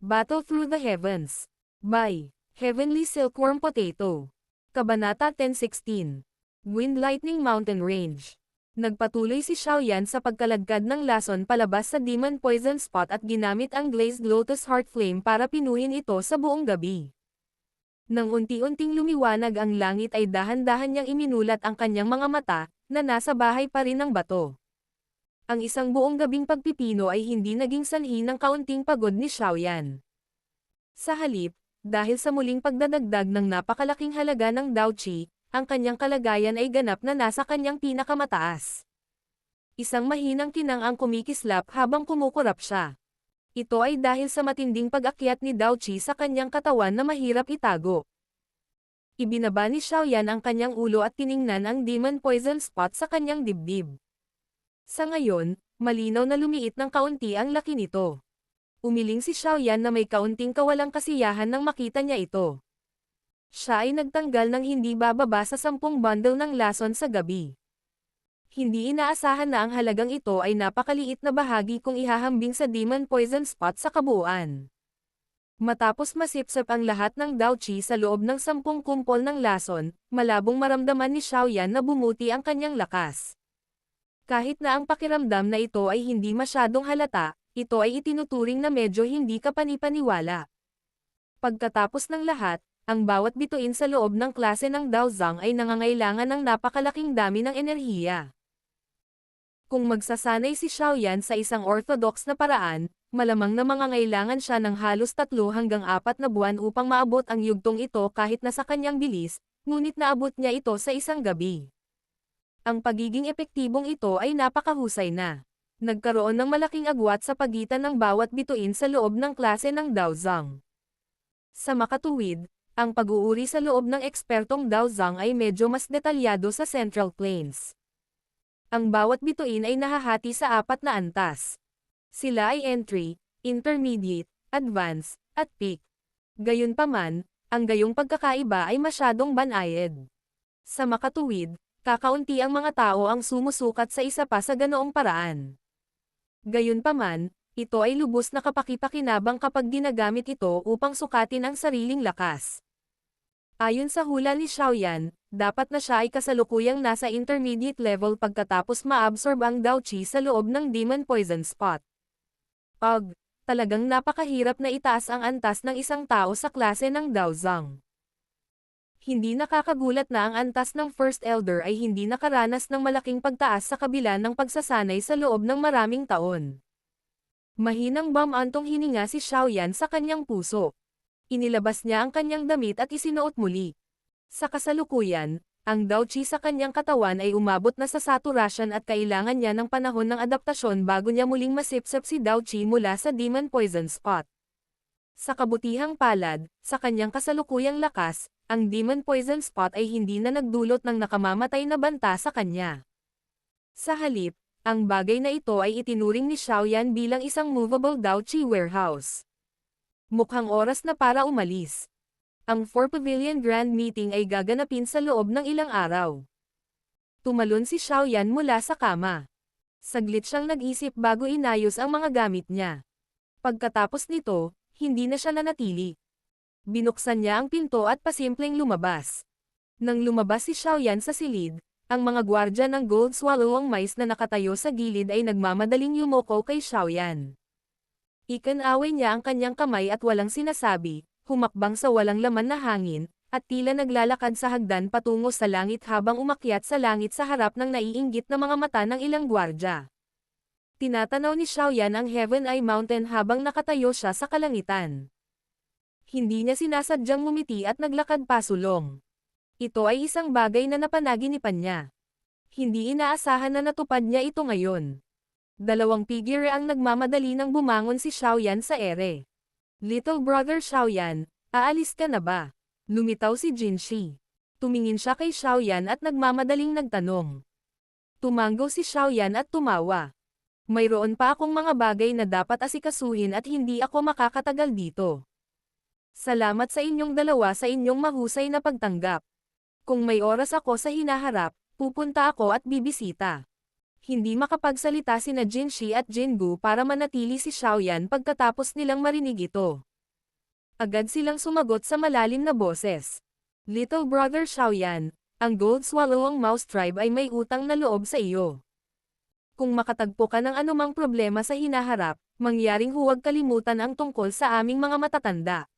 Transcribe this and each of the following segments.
Battle Through the Heavens. By Heavenly Silkworm Potato. Kabanata 10:16. Wind Lightning Mountain Range. Nagpatuloy si Xiaoyan sa pagkalagkad ng lason palabas sa Demon Poison Spot at ginamit ang Glazed Lotus Heart Flame para pinuhin ito sa buong gabi. Nang unti-unting lumiwanag ang langit ay dahan-dahan niyang iminulat ang kanyang mga mata, na nasa bahay pa rin ng bato. Ang isang buong gabing pagpipino ay hindi naging sanhi ng kaunting pagod ni Xiaoyan. Sa halip, dahil sa muling pagdadagdag ng napakalaking halaga ng Daoqi, ang kanyang kalagayan ay ganap na nasa kanyang pinakamataas. Isang mahinang kinang ang kumikislap habang kumukurap siya. Ito ay dahil sa matinding pag-akyat ni Daoqi sa kanyang katawan na mahirap itago. Ibinaba ni Xiaoyan ang kanyang ulo at tiningnan ang Demon Poison Spot sa kanyang dibdib. Sa ngayon, malinaw na lumiit ng kaunti ang laki nito. Umiling si Xiaoyan na may kaunting kawalang kasiyahan nang makita niya ito. Siya ay nagtanggal ng hindi bababa sa 10 bundle ng lason sa gabi. Hindi inaasahan na ang halagang ito ay napakaliit na bahagi kung ihahambing sa Demon Poison Spot sa kabuuan. Matapos masipsip ang lahat ng Daoqi sa loob ng 10 kumpol ng lason, malabong maramdaman ni Xiaoyan na bumuti ang kanyang lakas. Kahit na ang pakiramdam na ito ay hindi masyadong halata, ito ay itinuturing na medyo hindi kapanipaniwala. Pagkatapos ng lahat, ang bawat bituin sa loob ng klase ng Daozang ay nangangailangan ng napakalaking dami ng enerhiya. Kung magsasanay si Xiaoyan sa isang orthodox na paraan, malamang na mangangailangan siya ng halos 3 hanggang 4 na buwan upang maabot ang yugtong ito kahit na sa kanyang bilis, ngunit naabot niya ito sa isang gabi. Ang pagiging epektibong ito ay napakahusay na. Nagkaroon ng malaking agwat sa pagitan ng bawat bituin sa loob ng klase ng Daozang. Sa makatuwid, ang pag-uuri sa loob ng ekspertong Daozang ay medyo mas detalyado sa Central Plains. Ang bawat bituin ay nahahati sa 4 na antas. Sila ay Entry, Intermediate, Advanced, at Peak. Gayunpaman, ang gayong pagkakaiba ay masyadong banayad. Sa makatuwid, kakaunti ang mga tao ang sumusukat sa isa pa sa ganoong paraan. Gayunpaman, ito ay lubos na kapaki-pakinabang kapag ginagamit ito upang sukatin ang sariling lakas. Ayon sa hula ni Xiaoyan, dapat na siya ay kasalukuyang nasa intermediate level pagkatapos ma-absorb ang Daoqi sa loob ng Demon Poison Spot. Talagang napakahirap na itaas ang antas ng isang tao sa klase ng Daozang. Hindi nakakagulat na ang antas ng First Elder ay hindi nakaranas ng malaking pagtaas sa kabila ng pagsasanay sa loob ng maraming taon. Mahinang bumantong hininga si Xiaoyan sa kanyang puso. Inilabas niya ang kanyang damit at isinuot muli. Sa kasalukuyan, ang Daoqi sa kanyang katawan ay umabot na sa saturation at kailangan niya ng panahon ng adaptasyon bago niya muling masipsip si Daoqi mula sa Demon Poison Spot. Sa kabutihang palad, sa kanyang kasalukuyang lakas, ang Demon Poison Spot ay hindi na nagdulot ng nakamamatay na banta sa kanya. Sa halip, ang bagay na ito ay itinuring ni Xiaoyan bilang isang movable Daoqi warehouse. Mukhang oras na para umalis. Ang 4 Pavilion Grand Meeting ay gaganapin sa loob ng ilang araw. Tumalon si Xiaoyan mula sa kama. Saglit siyang nag-isip bago inayos ang mga gamit niya. Pagkatapos nito, hindi na siya nanatili. Binuksan niya ang pinto at pasimpleng lumabas. Nang lumabas si Xiaoyan sa silid, ang mga gwardya ng Gold Swallowing Mice na nakatayo sa gilid ay nagmamadaling yumoko kay Xiaoyan. Ikinaway niya ang kanyang kamay at walang sinasabi, humakbang sa walang laman na hangin, at tila naglalakad sa hagdan patungo sa langit habang umakyat sa langit sa harap ng naiinggit na mga mata ng ilang gwardya. Tinatanaw ni Xiaoyan ang Heaven Eye Mountain habang nakatayo siya sa kalangitan. Hindi niya sinasadyang ngumiti at naglakad pasulong. Ito ay isang bagay na napanaginipan niya. Hindi inaasahan na natupad niya ito ngayon. 2 figure ang nagmamadali nang bumangon si Xiaoyan sa ere. Little brother Xiaoyan, aalis ka na ba? Lumitaw si Jinshi. Tumingin siya kay Xiaoyan at nagmamadaling nagtanong. Tumango si Xiaoyan at tumawa. Mayroon pa akong mga bagay na dapat asikasuhin at hindi ako makakatagal dito. Salamat sa inyong dalawa sa inyong mahusay na pagtanggap. Kung may oras ako sa hinaharap, pupunta ako at bibisita. Hindi makapagsalita sina Jinshi at Jingu para manatili si Xiaoyan pagkatapos nilang marinig ito. Agad silang sumagot sa malalim na boses. Little Brother Xiaoyan, ang Gold Swallowing Mouse Tribe ay may utang na loob sa iyo. Kung makatagpo ka ng anumang problema sa hinaharap, mangyaring huwag kalimutan ang tungkol sa aming mga matatanda.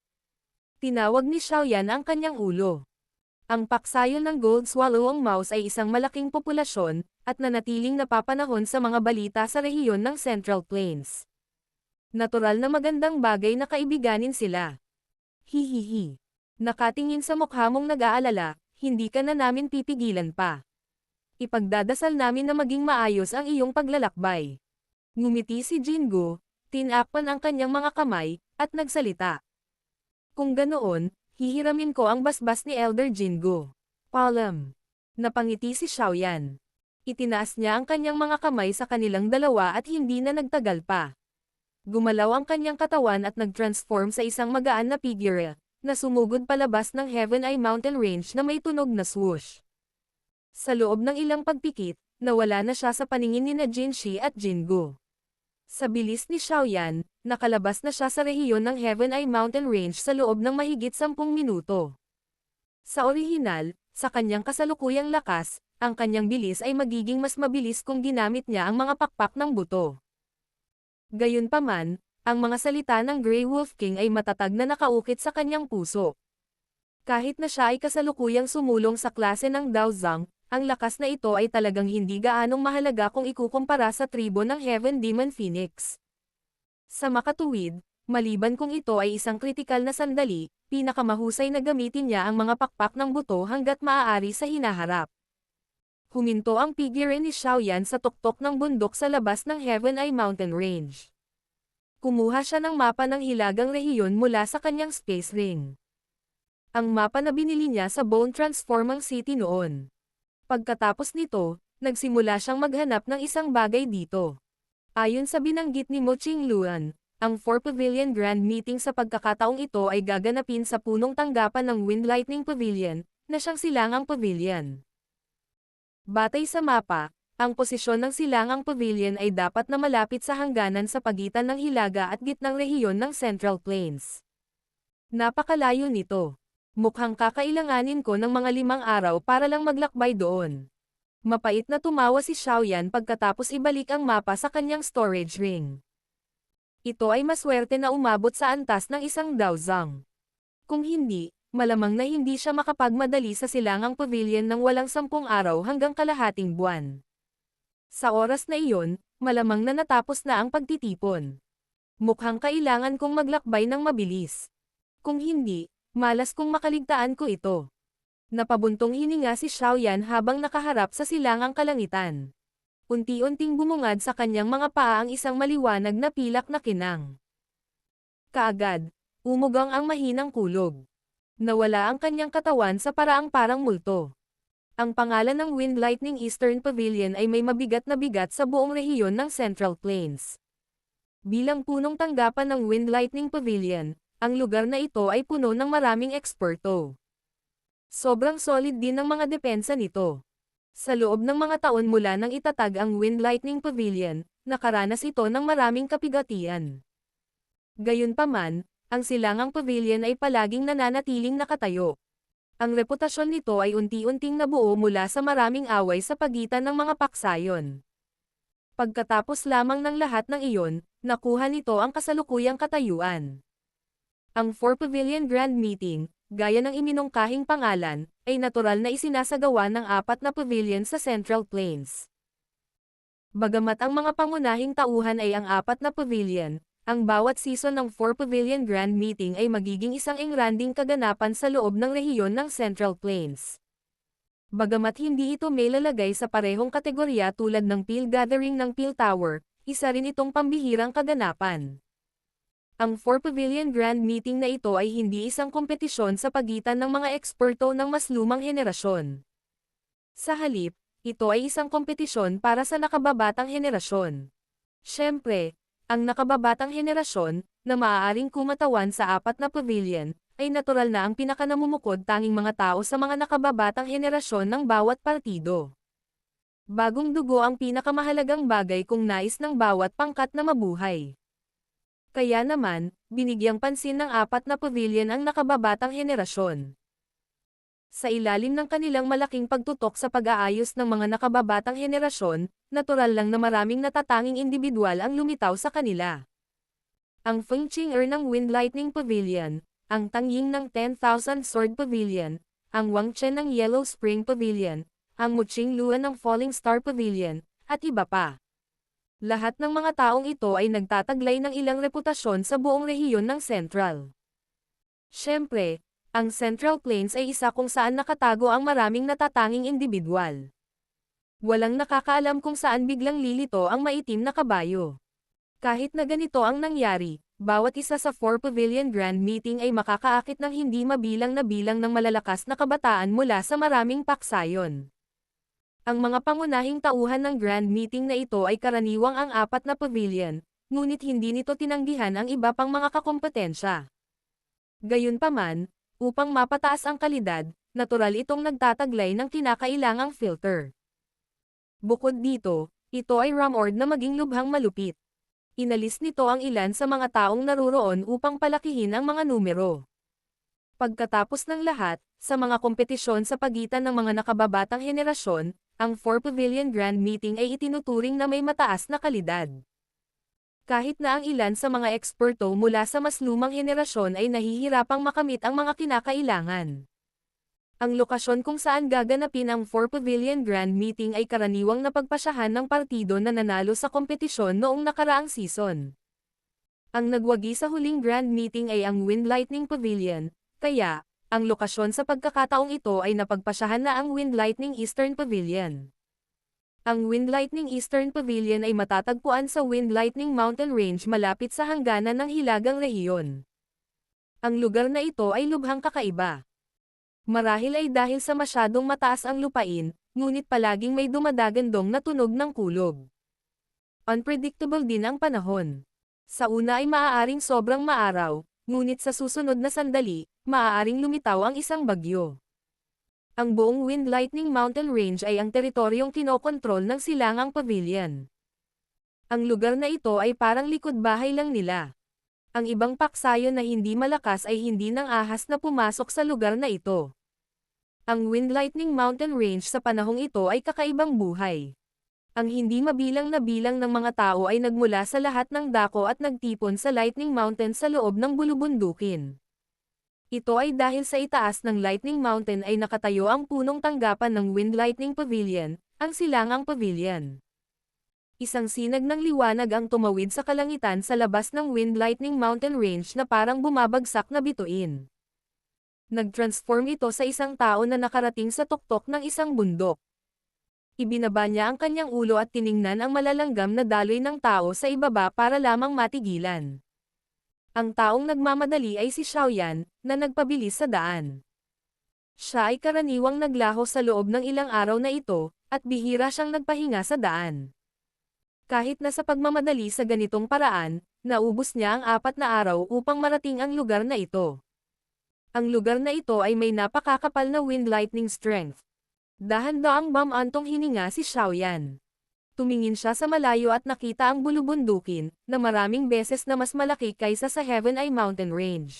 Tinawag ni Xiaoyan ang kanyang ulo. Ang paksayon ng Gold Swallowing Mouse ay isang malaking populasyon, at nanatiling napapanahon sa mga balita sa rehiyon ng Central Plains. Natural na magandang bagay na kaibiganin sila. Hihihi. Nakatingin sa mukha mong nag-aalala, hindi ka na namin pipigilan pa. Ipagdadasal namin na maging maayos ang iyong paglalakbay. Ngumiti si Jingo, tinakpan ang kanyang mga kamay, at nagsalita. Kung ganoon, hihiramin ko ang basbas ni Elder Jingo. Palam. Napangiti si Xiaoyan. Itinaas niya ang kanyang mga kamay sa kanilang dalawa at hindi na nagtagal pa. Gumalaw ang kanyang katawan at nag-transform sa isang magaan na figure, na sumugod palabas ng Heaven Eye Mountain Range na may tunog na swoosh. Sa loob ng ilang pagpikit, nawala na siya sa paningin ni na Jinshi at Jingo. Sa bilis ni Xiaoyan, nakalabas na siya sa rehiyon ng Heaven Eye Mountain Range sa loob ng mahigit 10 minuto. Sa orihinal, sa kanyang kasalukuyang lakas, ang kanyang bilis ay magiging mas mabilis kung ginamit niya ang mga pakpak ng buto. Gayunpaman, ang mga salita ng Grey Wolf King ay matatag na nakaukit sa kanyang puso. Kahit na siya ay kasalukuyang sumulong sa klase ng Daozang, ang lakas na ito ay talagang hindi gaanong mahalaga kung ikukumpara sa tribo ng Heaven Demon Phoenix. Sa makatuwid, maliban kung ito ay isang kritikal na sandali, pinakamahusay na gamitin niya ang mga pakpak ng buto hanggat maaari sa hinaharap. Huminto ang figure ni Xiaoyan sa tuktok ng bundok sa labas ng Heaven Eye Mountain Range. Kumuha siya ng mapa ng hilagang rehiyon mula sa kanyang space ring. Ang mapa na binili niya sa Bone Transforming City noon. Pagkatapos nito, nagsimula siyang maghanap ng isang bagay dito. Ayon sa binanggit ni Mo Qingluan, ang 4 Pavilion Grand Meeting sa pagkakataong ito ay gaganapin sa punong tanggapan ng Wind Lightning Pavilion, na siyang Silangang Pavilion. Batay sa mapa, ang posisyon ng Silangang Pavilion ay dapat na malapit sa hangganan sa pagitan ng Hilaga at gitnang rehiyon ng Central Plains. Napakalayo nito. Mukhang kakailanganin ko ng mga 5 araw para lang maglakbay doon. Mapait na tumawa si Xiaoyan pagkatapos ibalik ang mapa sa kanyang storage ring. Ito ay maswerte na umabot sa antas ng isang Daozang. Kung hindi, malamang na hindi siya makapagmadali sa Silangang Pavilion ng walang 10 araw hanggang kalahating buwan. Sa oras na iyon, malamang na natapos na ang pagtitipon. Mukhang kailangan kong maglakbay ng mabilis. Kung hindi, malas kung makaligtaan ko ito. Napabuntong hininga si Xiaoyan habang nakaharap sa silangang kalangitan. Unti-unting bumungad sa kanyang mga paa ang isang maliwanag na pilak na kinang. Kaagad, umugang ang mahinang kulog. Nawala ang kanyang katawan sa paraang parang multo. Ang pangalan ng Wind Lightning Eastern Pavilion ay may mabigat na bigat sa buong rehiyon ng Central Plains. Bilang punong tanggapan ng Wind Lightning Pavilion, ang lugar na ito ay puno ng maraming eksperto. Sobrang solid din ng mga depensa nito. Sa loob ng mga taon mula nang itatag ang Wind Lightning Pavilion, nakaranas ito ng maraming kapigatian. Gayunpaman, ang Silangang Pavilion ay palaging nananatiling nakatayo. Ang reputasyon nito ay unti-unting nabuo mula sa maraming away sa pagitan ng mga paksayon. Pagkatapos lamang ng lahat ng iyon, nakuha nito ang kasalukuyang katayuan. Ang 4 Pavilion Grand Meeting, gaya ng iminungkahing pangalan, ay natural na isinasagawa ng 4 na pavilion sa Central Plains. Bagamat ang mga pangunahing tauhan ay ang 4 na pavilion, ang bawat season ng 4 Pavilion Grand Meeting ay magiging isang engranding kaganapan sa loob ng rehiyon ng Central Plains. Bagamat hindi ito may lalagay sa parehong kategorya tulad ng Peel Gathering ng Peel Tower, isa rin itong pambihirang kaganapan. Ang 4 Pavilion Grand Meeting na ito ay hindi isang kompetisyon sa pagitan ng mga eksperto ng mas lumang henerasyon. Sa halip, ito ay isang kompetisyon para sa nakababatang henerasyon. Siyempre, ang nakababatang henerasyon, na maaaring kumatawan sa 4 na pavilion, ay natural na ang pinakanamumukod tanging mga tao sa mga nakababatang henerasyon ng bawat partido. Bagong dugo ang pinakamahalagang bagay kung nais ng bawat pangkat na mabuhay. Kaya naman, binigyang pansin ng apat na pavilion ang nakababatang henerasyon. Sa ilalim ng kanilang malaking pagtutok sa pag-aayos ng mga nakababatang henerasyon, natural lang na maraming natatanging individual ang lumitaw sa kanila. Ang Feng Qing'er ng Wind Lightning Pavilion, ang Tang Ying ng 10,000 Sword Pavilion, ang Wang Chen ng Yellow Spring Pavilion, ang Mu Qingluan ng Falling Star Pavilion, at iba pa. Lahat ng mga taong ito ay nagtataglay ng ilang reputasyon sa buong rehiyon ng Central. Siyempre, ang Central Plains ay isa kung saan nakatago ang maraming natatanging individual. Walang nakakaalam kung saan biglang lilito ang maitim na kabayo. Kahit na ganito ang nangyari, bawat isa sa 4 Pavilion Grand Meeting ay makakaakit ng hindi mabilang na bilang ng malalakas na kabataan mula sa maraming paksayon. Ang mga pangunahing tauhan ng Grand Meeting na ito ay karaniwang ang 4 na pavilion, ngunit hindi nito tinanggihan ang iba pang mga kakompetensya. Gayunpaman, upang mapataas ang kalidad, natural itong nagtataglay ng kinakailangang filter. Bukod dito, ito ay rumored na maging lubhang malupit. Inalis nito ang ilan sa mga taong naruroon upang palakihin ang mga numero. Pagkatapos ng lahat, sa mga kompetisyon sa pagitan ng mga nakababatang henerasyon, ang 4 Pavilion Grand Meeting ay itinuturing na may mataas na kalidad. Kahit na ang ilan sa mga eksperto mula sa mas lumang henerasyon ay nahihirapang makamit ang mga kinakailangan. Ang lokasyon kung saan gaganapin ang 4 Pavilion Grand Meeting ay karaniwang napagpasyahan ng partido na nanalo sa kompetisyon noong nakaraang season. Ang nagwagi sa huling Grand Meeting ay ang Wind Lightning Pavilion, kaya, ang lokasyon sa pagkakataong ito ay napagpasyahan na ang Wind Lightning Eastern Pavilion. Ang Wind Lightning Eastern Pavilion ay matatagpuan sa Wind Lightning Mountain Range malapit sa hangganan ng Hilagang Rehiyon. Ang lugar na ito ay lubhang kakaiba. Marahil ay dahil sa masyadong mataas ang lupain, ngunit palaging may dumadagandong na tunog ng kulog. Unpredictable din ang panahon. Sa una ay maaaring sobrang maaraw, ngunit sa susunod na sandali, maaaring lumitaw ang isang bagyo. Ang buong Wind Lightning Mountain Range ay ang teritoryong kinokontrol ng Silangang Pavilion. Ang lugar na ito ay parang likod bahay lang nila. Ang ibang paksayon na hindi malakas ay hindi nang ahas na pumasok sa lugar na ito. Ang Wind Lightning Mountain Range sa panahong ito ay kakaibang buhay. Ang hindi mabilang na bilang ng mga tao ay nagmula sa lahat ng dako at nagtipon sa Lightning Mountain sa loob ng bulubundukin. Ito ay dahil sa itaas ng Lightning Mountain ay nakatayo ang punong tanggapan ng Wind Lightning Pavilion, ang Silangang Pavilion. Isang sinag ng liwanag ang tumawid sa kalangitan sa labas ng Wind Lightning Mountain Range na parang bumabagsak na bituin. Nag-transform ito sa isang tao na nakarating sa tuktok ng isang bundok. Ibinaba niya ang kanyang ulo at tiningnan ang malalanggam na daloy ng tao sa ibaba para lamang matigilan. Ang taong nagmamadali ay si Xiaoyan, na nagpabilis sa daan. Siya ay karaniwang naglaho sa loob ng ilang araw na ito, at bihira siyang nagpahinga sa daan. Kahit na sa pagmamadali sa ganitong paraan, naubos niya ang 4 na araw upang marating ang lugar na ito. Ang lugar na ito ay may napakakapal na wind lightning strength. Dahan-daang bumantong hininga si Xiaoyan. Tumingin siya sa malayo at nakita ang bulubundukin, na maraming beses na mas malaki kaysa sa Heaven Eye Mountain Range.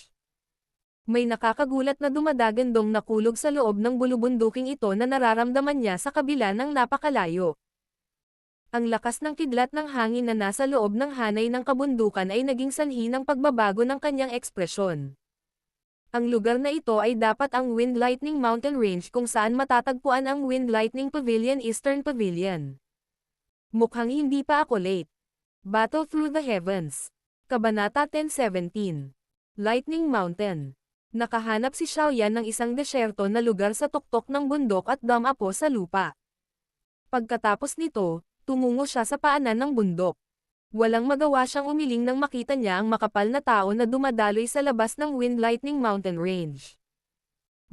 May nakakagulat na dumadagandong nakulog sa loob ng bulubunduking ito na nararamdaman niya sa kabila ng napakalayo. Ang lakas ng kidlat ng hangin na nasa loob ng hanay ng kabundukan ay naging sanhi ng pagbabago ng kanyang ekspresyon. Ang lugar na ito ay dapat ang Wind Lightning Mountain Range kung saan matatagpuan ang Wind Lightning Pavilion Eastern Pavilion. Mukhang hindi pa ako late. Battle Through the Heavens. Kabanata 10:17. Lightning Mountain. Nakahanap si Xiaoyan ng isang desyerto na lugar sa tuktok ng bundok at dumapo sa lupa. Pagkatapos nito, tumungo siya sa paanan ng bundok. Walang magawa siyang umiling nang makita niya ang makapal na tao na dumadaloy sa labas ng Wind Lightning Mountain Range.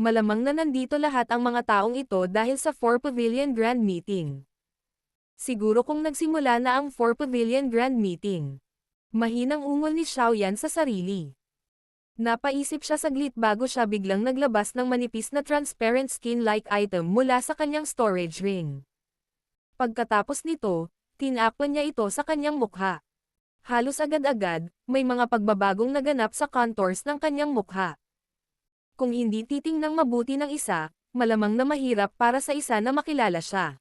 Malamang na nandito lahat ang mga taong ito dahil sa 4 Pavilion Grand Meeting. Siguro kung nagsimula na ang 4 Pavilion Grand Meeting. Mahinang ungol ni Xiaoyan sa sarili. Napaisip siya saglit bago siya biglang naglabas ng manipis na transparent skin-like item mula sa kanyang storage ring. Pagkatapos nito, tinakpan niya ito sa kanyang mukha. halos agad-agad, may mga pagbabagong naganap sa contours ng kanyang mukha. Kung hindi titingnang mabuti ng isa, malamang na mahirap para sa isa na makilala siya.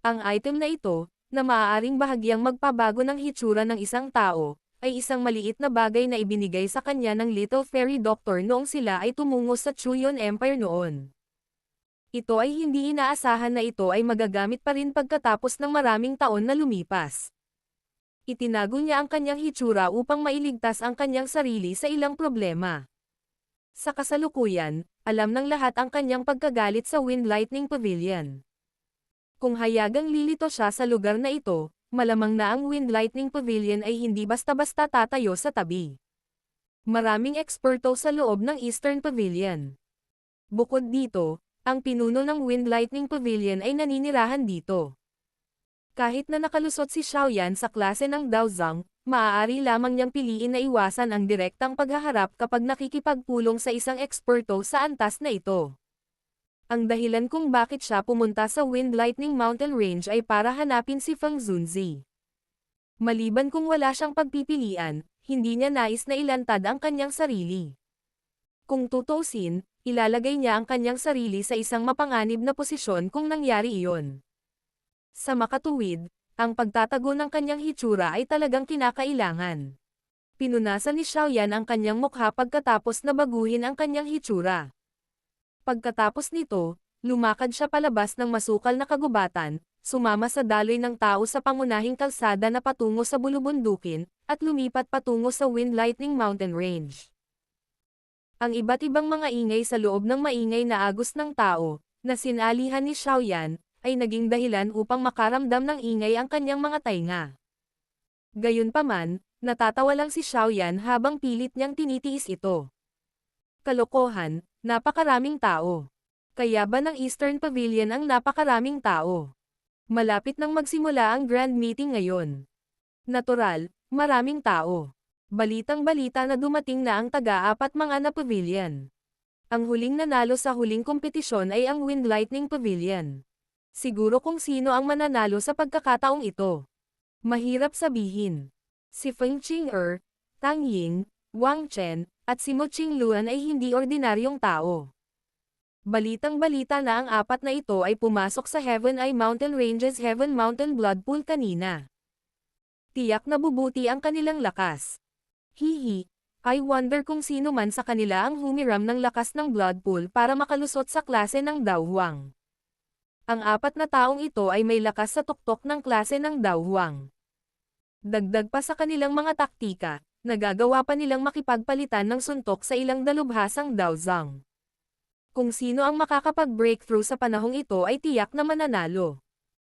Ang item na ito, na maaaring bahagyang magpabago ng hitsura ng isang tao, ay isang maliit na bagay na ibinigay sa kanya ng Little Fairy Doctor noong sila ay tumungo sa Chuyon Empire noon. Ito ay hindi inaasahan na ito ay magagamit pa rin pagkatapos ng maraming taon na lumipas. Itinago niya ang kanyang hitsura upang mailigtas ang kanyang sarili sa ilang problema. Sa kasalukuyan, alam ng lahat ang kanyang pagkagalit sa Wind Lightning Pavilion. Kung hayagang lilito siya sa lugar na ito, malamang na ang Wind Lightning Pavilion ay hindi basta-basta tatayo sa tabi. Maraming eksperto sa loob ng Eastern Pavilion. Bukod dito, ang pinuno ng Wind Lightning Pavilion ay naninirahan dito. Kahit na nakalusot si Xiaoyan sa klase ng Daozang, maaari lamang niyang piliin na iwasan ang direktang paghaharap kapag nakikipagpulong sa isang eksperto sa antas na ito. Ang dahilan kung bakit siya pumunta sa Wind Lightning Mountain Range ay para hanapin si Feng Zunzi. Maliban kung wala siyang pagpipilian, hindi niya nais na ilantad ang kanyang sarili. Kung tutuusin, ilalagay niya ang kanyang sarili sa isang mapanganib na posisyon kung nangyari iyon. Sa makatuwid, ang pagtatago ng kanyang hitsura ay talagang kinakailangan. Pinunasan ni Xiaoyan ang kanyang mukha pagkatapos na baguhin ang kanyang hitsura. Pagkatapos nito, lumakad siya palabas ng masukal na kagubatan, sumama sa daloy ng tao sa pangunahing kalsada na patungo sa bulubundukin, at lumipat patungo sa Wind Lightning Mountain Range. Ang iba't ibang mga ingay sa loob ng maingay na agos ng tao, na sinalihan ni Xiaoyan, ay naging dahilan upang makaramdam ng ingay ang kanyang mga tainga. Gayunpaman, natatawa lang si Xiaoyan habang pilit niyang tinitiis ito. Kalokohan, napakaraming tao. Kaya ba ng Eastern Pavilion ang napakaraming tao? Malapit nang magsimula ang grand meeting ngayon. Natural, maraming tao. Balitang-balita na dumating na ang taga-apat mga na pavilion. Ang huling nanalo sa huling kompetisyon ay ang Wind Lightning Pavilion. Siguro kung sino ang mananalo sa pagkakataong ito. Mahirap sabihin. Si Feng Qing'er, Tang Ying, Wang Chen, at si Mo Qingluan ay hindi ordinaryong tao. Balitang-balita na ang apat na ito ay pumasok sa Heaven Eye Mountain Ranges Heaven Mountain Blood Pool kanina. Tiyak na bubuti ang kanilang lakas. Hihi, I wonder kung sino man sa kanila ang humiram ng lakas ng blood pool para makalusot sa klase ng Daohuang. Ang apat na taong ito ay may lakas sa tuktok ng klase ng Daohuang. Dagdag pa sa kanilang mga taktika, nagagawa pa nilang makipagpalitan ng suntok sa ilang dalubhasang Daozang. Kung sino ang makakapag-breakthrough sa panahong ito ay tiyak na mananalo.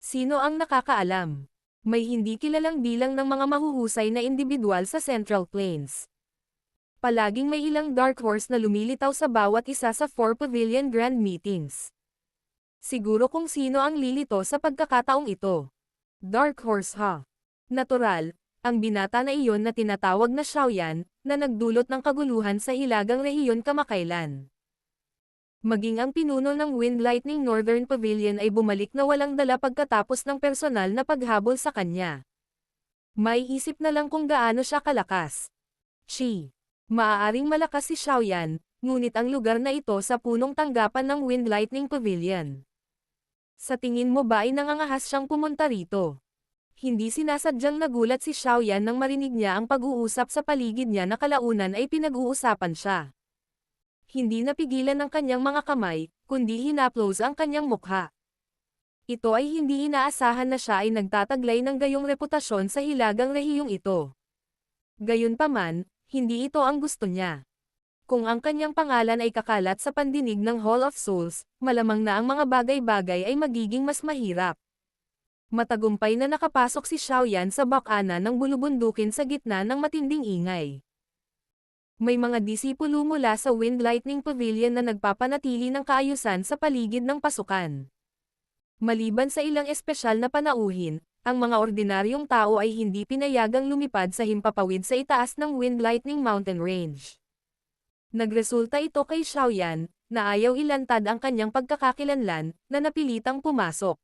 Sino ang nakakaalam? May hindi kilalang bilang ng mga mahuhusay na individual sa Central Plains. Palaging may ilang dark horse na lumilitaw sa bawat isa sa 4 Pavilion Grand Meetings. Siguro kung sino ang lilito sa pagkakataong ito. Dark horse ha? Natural, ang binata na iyon na tinatawag na Xiaoyan, na nagdulot ng kaguluhan sa hilagang rehiyon kamakailan. Maging ang pinuno ng Wind Lightning Northern Pavilion ay bumalik na walang dala pagkatapos ng personal na paghabol sa kanya. May isip na lang kung gaano siya kalakas. Maaaring malakas si Xiaoyan, ngunit ang lugar na ito sa punong tanggapan ng Wind Lightning Pavilion. Sa tingin mo ba ay nangangahas siyang pumunta rito? Hindi sinasadyang nagulat si Xiaoyan nang marinig niya ang pag-uusap sa paligid niya na kalaunan ay pinag-uusapan siya. Hindi napigilan ng kanyang mga kamay, kundi hinaplos ang kanyang mukha. Ito ay hindi inaasahan na siya ay nagtataglay ng gayong reputasyon sa hilagang rehiyong ito. Gayunpaman, hindi ito ang gusto niya. Kung ang kanyang pangalan ay kakalat sa pandinig ng Hall of Souls, malamang na ang mga bagay-bagay ay magiging mas mahirap. Matagumpay na nakapasok si Xiaoyan sa bakana ng bulubundukin sa gitna ng matinding ingay. May mga disipulo mula sa Wind Lightning Pavilion na nagpapanatili ng kaayusan sa paligid ng pasukan. Maliban sa ilang espesyal na panauhin, ang mga ordinaryong tao ay hindi pinayagang lumipad sa himpapawid sa itaas ng Wind Lightning Mountain Range. Nagresulta ito kay Xiaoyan, na ayaw ilantad ang kanyang pagkakakilanlan, na napilitang pumasok.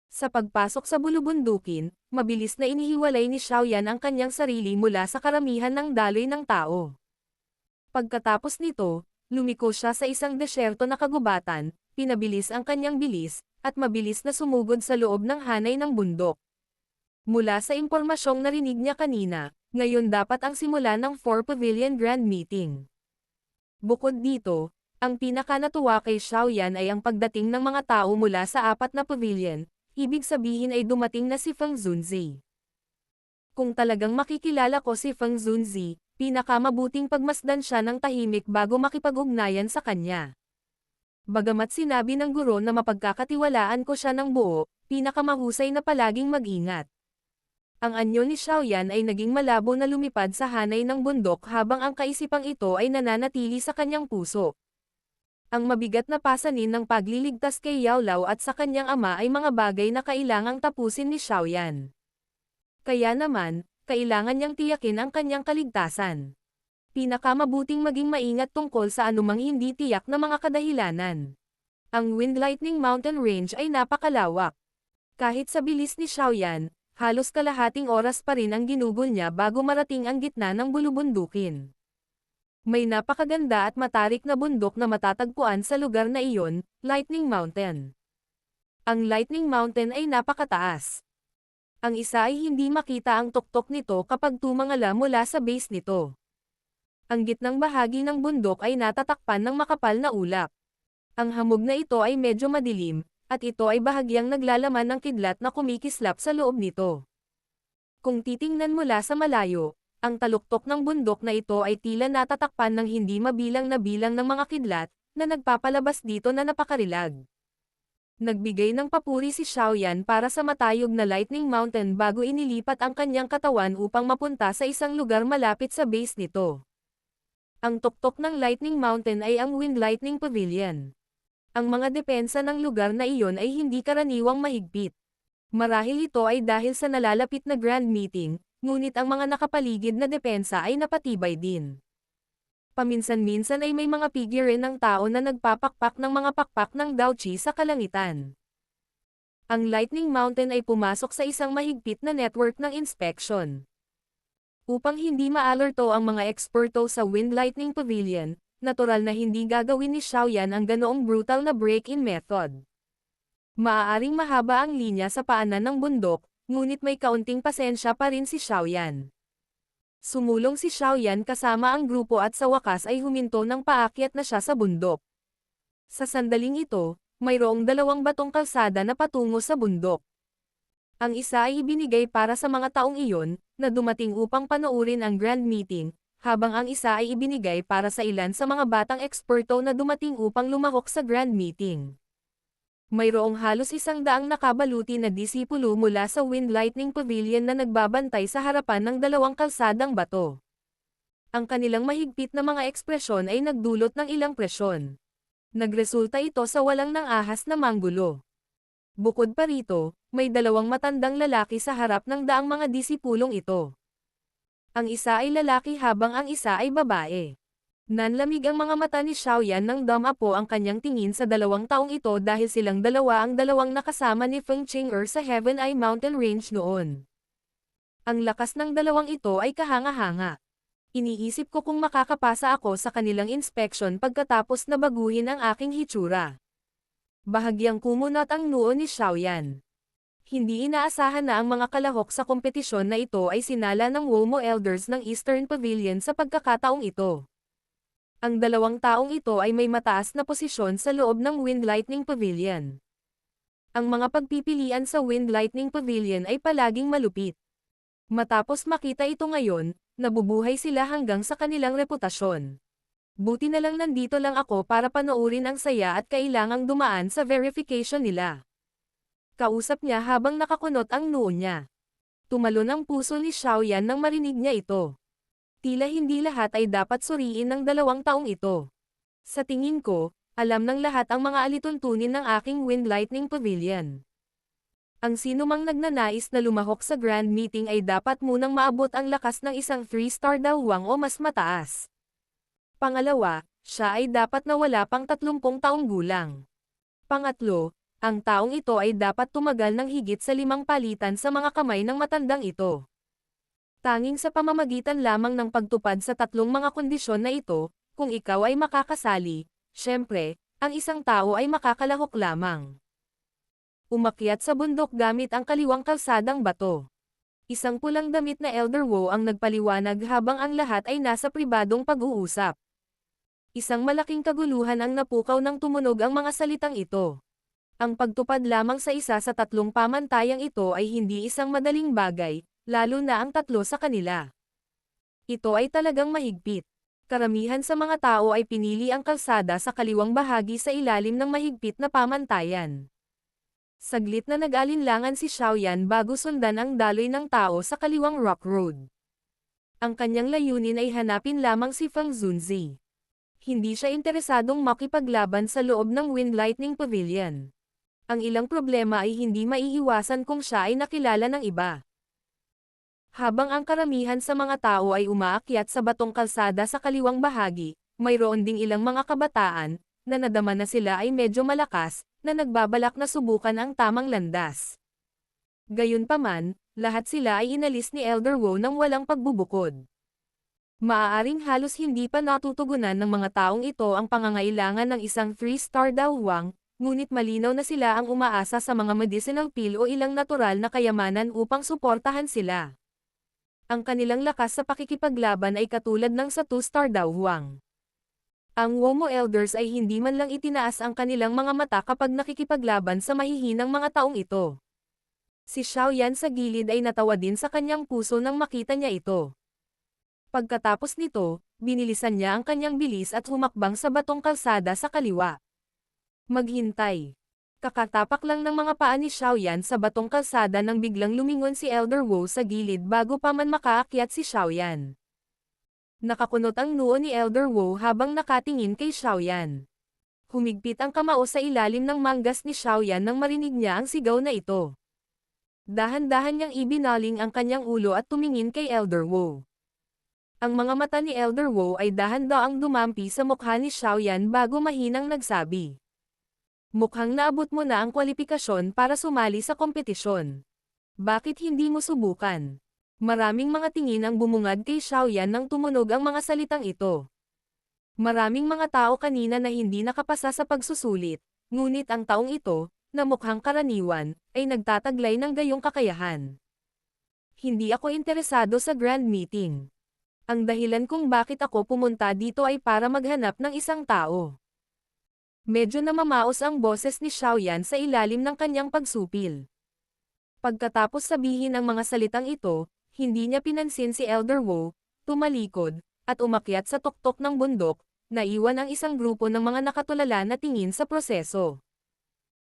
Sa pagpasok sa bulubundukin, mabilis na inihiwalay ni Xiaoyan ang kanyang sarili mula sa karamihan ng daloy ng tao. Pagkatapos nito, lumiko siya sa isang desyerto na kagubatan, pinabilis ang kanyang bilis, at mabilis na sumugod sa loob ng hanay ng bundok. Mula sa impormasyong narinig niya kanina, ngayon dapat ang simula ng 4 Pavilion Grand Meeting. Bukod dito, ang pinakanatuwa kay Xiaoyan ay ang pagdating ng mga tao mula sa 4 na pavilion, ibig sabihin ay dumating na si Feng Zunzi. Kung talagang makikilala ko si Feng Zunzi, pinakamabuting pagmasdan siya ng tahimik bago makipag-ugnayan sa kanya. Bagamat sinabi ng guro na mapagkakatiwalaan ko siya ng buo, pinakamahusay na palaging mag-ingat. Ang anyo ni Xiaoyan ay naging malabo na lumipad sa hanay ng bundok habang ang kaisipang ito ay nananatili sa kanyang puso. Ang mabigat na pasanin ng pagliligtas kay Yao Lao at sa kanyang ama ay mga bagay na kailangang tapusin ni Xiaoyan. Kaya naman, kailangan niyang tiyakin ang kanyang kaligtasan. Pinakamabuting maging maingat tungkol sa anumang hindi tiyak na mga kadahilanan. Ang Wind Lightning Mountain Range ay napakalawak. Kahit sa bilis ni Xiaoyan, halos kalahating oras pa rin ang ginugol niya bago marating ang gitna ng bulubundukin. May napakaganda at matarik na bundok na matatagpuan sa lugar na iyon, Lightning Mountain. Ang Lightning Mountain ay napakataas. Ang isa ay hindi makita ang tuktok nito kapag tumangala mula sa base nito. Ang gitnang bahagi ng bundok ay natatakpan ng makapal na ulap. Ang hamog na ito ay medyo madilim, at ito ay bahagyang naglalaman ng kidlat na kumikislap sa loob nito. Kung titingnan mula sa malayo, ang taluktok ng bundok na ito ay tila natatakpan ng hindi mabilang na bilang ng mga kidlat, na nagpapalabas dito na napakarilag. Nagbigay ng papuri si Xiaoyan para sa matayog na Lightning Mountain bago inilipat ang kanyang katawan upang mapunta sa isang lugar malapit sa base nito. Ang tuktok ng Lightning Mountain ay ang Wind Lightning Pavilion. Ang mga depensa ng lugar na iyon ay hindi karaniwang mahigpit. Marahil ito ay dahil sa nalalapit na Grand Meeting, ngunit ang mga nakapaligid na depensa ay napatibay din. Paminsan-minsan ay may mga figure ng tao na nagpapakpak ng mga pakpak ng Daochi sa kalangitan. Ang Lightning Mountain ay pumasok sa isang mahigpit na network ng inspection. Upang hindi maalerto ang mga eksperto sa Wind Lightning Pavilion, natural na hindi gagawin ni Xiaoyan ang ganoong brutal na break-in method. Maaaring mahaba ang linya sa paanan ng bundok, ngunit may kaunting pasensya pa rin si Xiaoyan. Sumulong si Xiaoyan kasama ang grupo at sa wakas ay huminto ng paakyat na siya sa bundok. Sa sandaling ito, mayroong 2 batong kalsada na patungo sa bundok. Ang isa ay ibinigay para sa mga taong iyon, na dumating upang panoorin ang Grand Meeting, habang ang isa ay ibinigay para sa ilan sa mga batang eksperto na dumating upang lumahok sa Grand Meeting. Mayroong halos 100 nakabaluti na disipulo mula sa Wind Lightning Pavilion na nagbabantay sa harapan ng 2 kalsadang bato. Ang kanilang mahigpit na mga ekspresyon ay nagdulot ng ilang presyon. Nagresulta ito sa walang nang ahas na manggulo. Bukod pa rito, may 2 matandang lalaki sa harap ng daang mga disipulong ito. Ang isa ay lalaki habang ang isa ay babae. Nanlamig ang mga mata ni Xiaoyan nang damapo ang kanyang tingin sa 2 taong ito dahil silang dalawa ang 2 nakasama ni Feng Chang'er sa Heaven Eye Mountain Range noon. Ang lakas ng 2 ito ay kahanga-hanga. Iniisip ko kung makakapasa ako sa kanilang inspection pagkatapos na baguhin ang aking hitsura. Bahagyang kumunot ang noo ni Xiaoyan. Hindi inaasahan na ang mga kalahok sa kompetisyon na ito ay sinala ng Womo Elders ng Eastern Pavilion sa pagkakataong ito. Ang 2 taong ito ay may mataas na posisyon sa loob ng Wind Lightning Pavilion. Ang mga pagpipilian sa Wind Lightning Pavilion ay palaging malupit. Matapos makita ito ngayon, nabubuhay sila hanggang sa kanilang reputasyon. Buti na lang nandito lang ako para panoorin ang saya at kailangang dumaan sa verification nila. Kausap niya habang nakakunot ang noo niya. Tumalon ang puso ni Xiaoyan nang marinig niya ito. Tila hindi lahat ay dapat suriin ng 2 taong ito. Sa tingin ko, alam ng lahat ang mga alituntunin ng aking Wind Lightning Pavilion. Ang sinumang nagnanais na lumahok sa Grand Meeting ay dapat munang maabot ang lakas ng isang 3-star dalawang o mas mataas. Pangalawa, siya ay dapat na wala pang 30 taong gulang. Pangatlo, Ang taong ito ay dapat tumagal ng higit sa 5 palitan sa mga kamay ng matandang ito. Tanging sa pamamagitan lamang ng pagtupad sa tatlong mga kondisyon na ito, kung ikaw ay makakasali, syempre, ang isang tao ay makakalahok lamang. Umakyat sa bundok gamit ang kaliwang kalsadang bato. Isang pulang damit na Elder Wu ang nagpaliwanag habang ang lahat ay nasa pribadong pag-uusap. Isang malaking kaguluhan ang napukaw nang tumunog ang mga salitang ito. Ang pagtupad lamang sa isa sa tatlong pamantayang ito ay hindi isang madaling bagay, lalo na ang tatlo sa kanila. Ito ay talagang mahigpit. Karamihan sa mga tao ay pinili ang kalsada sa kaliwang bahagi sa ilalim ng mahigpit na pamantayan. Saglit na nag-alinlangan si Xiaoyan bago sundan ang daloy ng tao sa kaliwang Rock Road. Ang kanyang layunin ay hanapin lamang si Feng Zunzi. Hindi siya interesadong makipaglaban sa loob ng Wind Lightning Pavilion. Ang ilang problema ay hindi maiiwasan kung siya ay nakilala ng iba. Habang ang karamihan sa mga tao ay umaakyat sa batong kalsada sa kaliwang bahagi, mayroon ding ilang mga kabataan, na nadama na sila ay medyo malakas, na nagbabalak na subukan ang tamang landas. Gayunpaman, lahat sila ay inalis ni Elder Wu nang walang pagbubukod. Maaaring halos hindi pa natutugunan ng mga taong ito ang pangangailangan ng isang 3-star dalawang, ngunit malinaw na sila ang umaasa sa mga medicinal pill o ilang natural na kayamanan upang suportahan sila. Ang kanilang lakas sa pakikipaglaban ay katulad ng sa 2-star dalawang. Ang Womo Elders ay hindi man lang itinaas ang kanilang mga mata kapag nakikipaglaban sa mahihinang mga taong ito. Si Xiaoyan sa gilid ay natawa din sa kanyang puso nang makita niya ito. Pagkatapos nito, binilisan niya ang kanyang bilis at humakbang sa batong kalsada sa kaliwa. Maghintay. Kakatapak lang ng mga paa ni Xiaoyan sa batong kalsada nang biglang lumingon si Elder Wu sa gilid bago pa man makaakyat si Xiaoyan. Nakakunot ang noo ni Elder Wu habang nakatingin kay Xiaoyan. Humigpit ang kamao sa ilalim ng manggas ni Xiaoyan nang marinig niya ang sigaw na ito. Dahan-dahan niyang ibinaling ang kanyang ulo at tumingin kay Elder Wu. Ang mga mata ni Elder Wu ay dahan-daang dumampi sa mukha ni Xiaoyan bago mahinang nagsabi. Mukhang naabot mo na ang kwalifikasyon para sumali sa kompetisyon. Bakit hindi mo subukan? Maraming mga tingin ang bumungad kay Xiaoyan nang tumunog ang mga salitang ito. Maraming mga tao kanina na hindi nakapasa sa pagsusulit, ngunit ang taong ito, na mukhang karaniwan, ay nagtataglay ng gayong kakayahan. Hindi ako interesado sa grand meeting. Ang dahilan kung bakit ako pumunta dito ay para maghanap ng isang tao. Medyo namamaos ang boses ni Xiaoyan sa ilalim ng kanyang pagsupil. Pagkatapos sabihin ang mga salitang ito, hindi niya pinansin si Elder Wu, tumalikod, at umakyat sa tuktok ng bundok, naiwan ang isang grupo ng mga nakatulala na tingin sa proseso.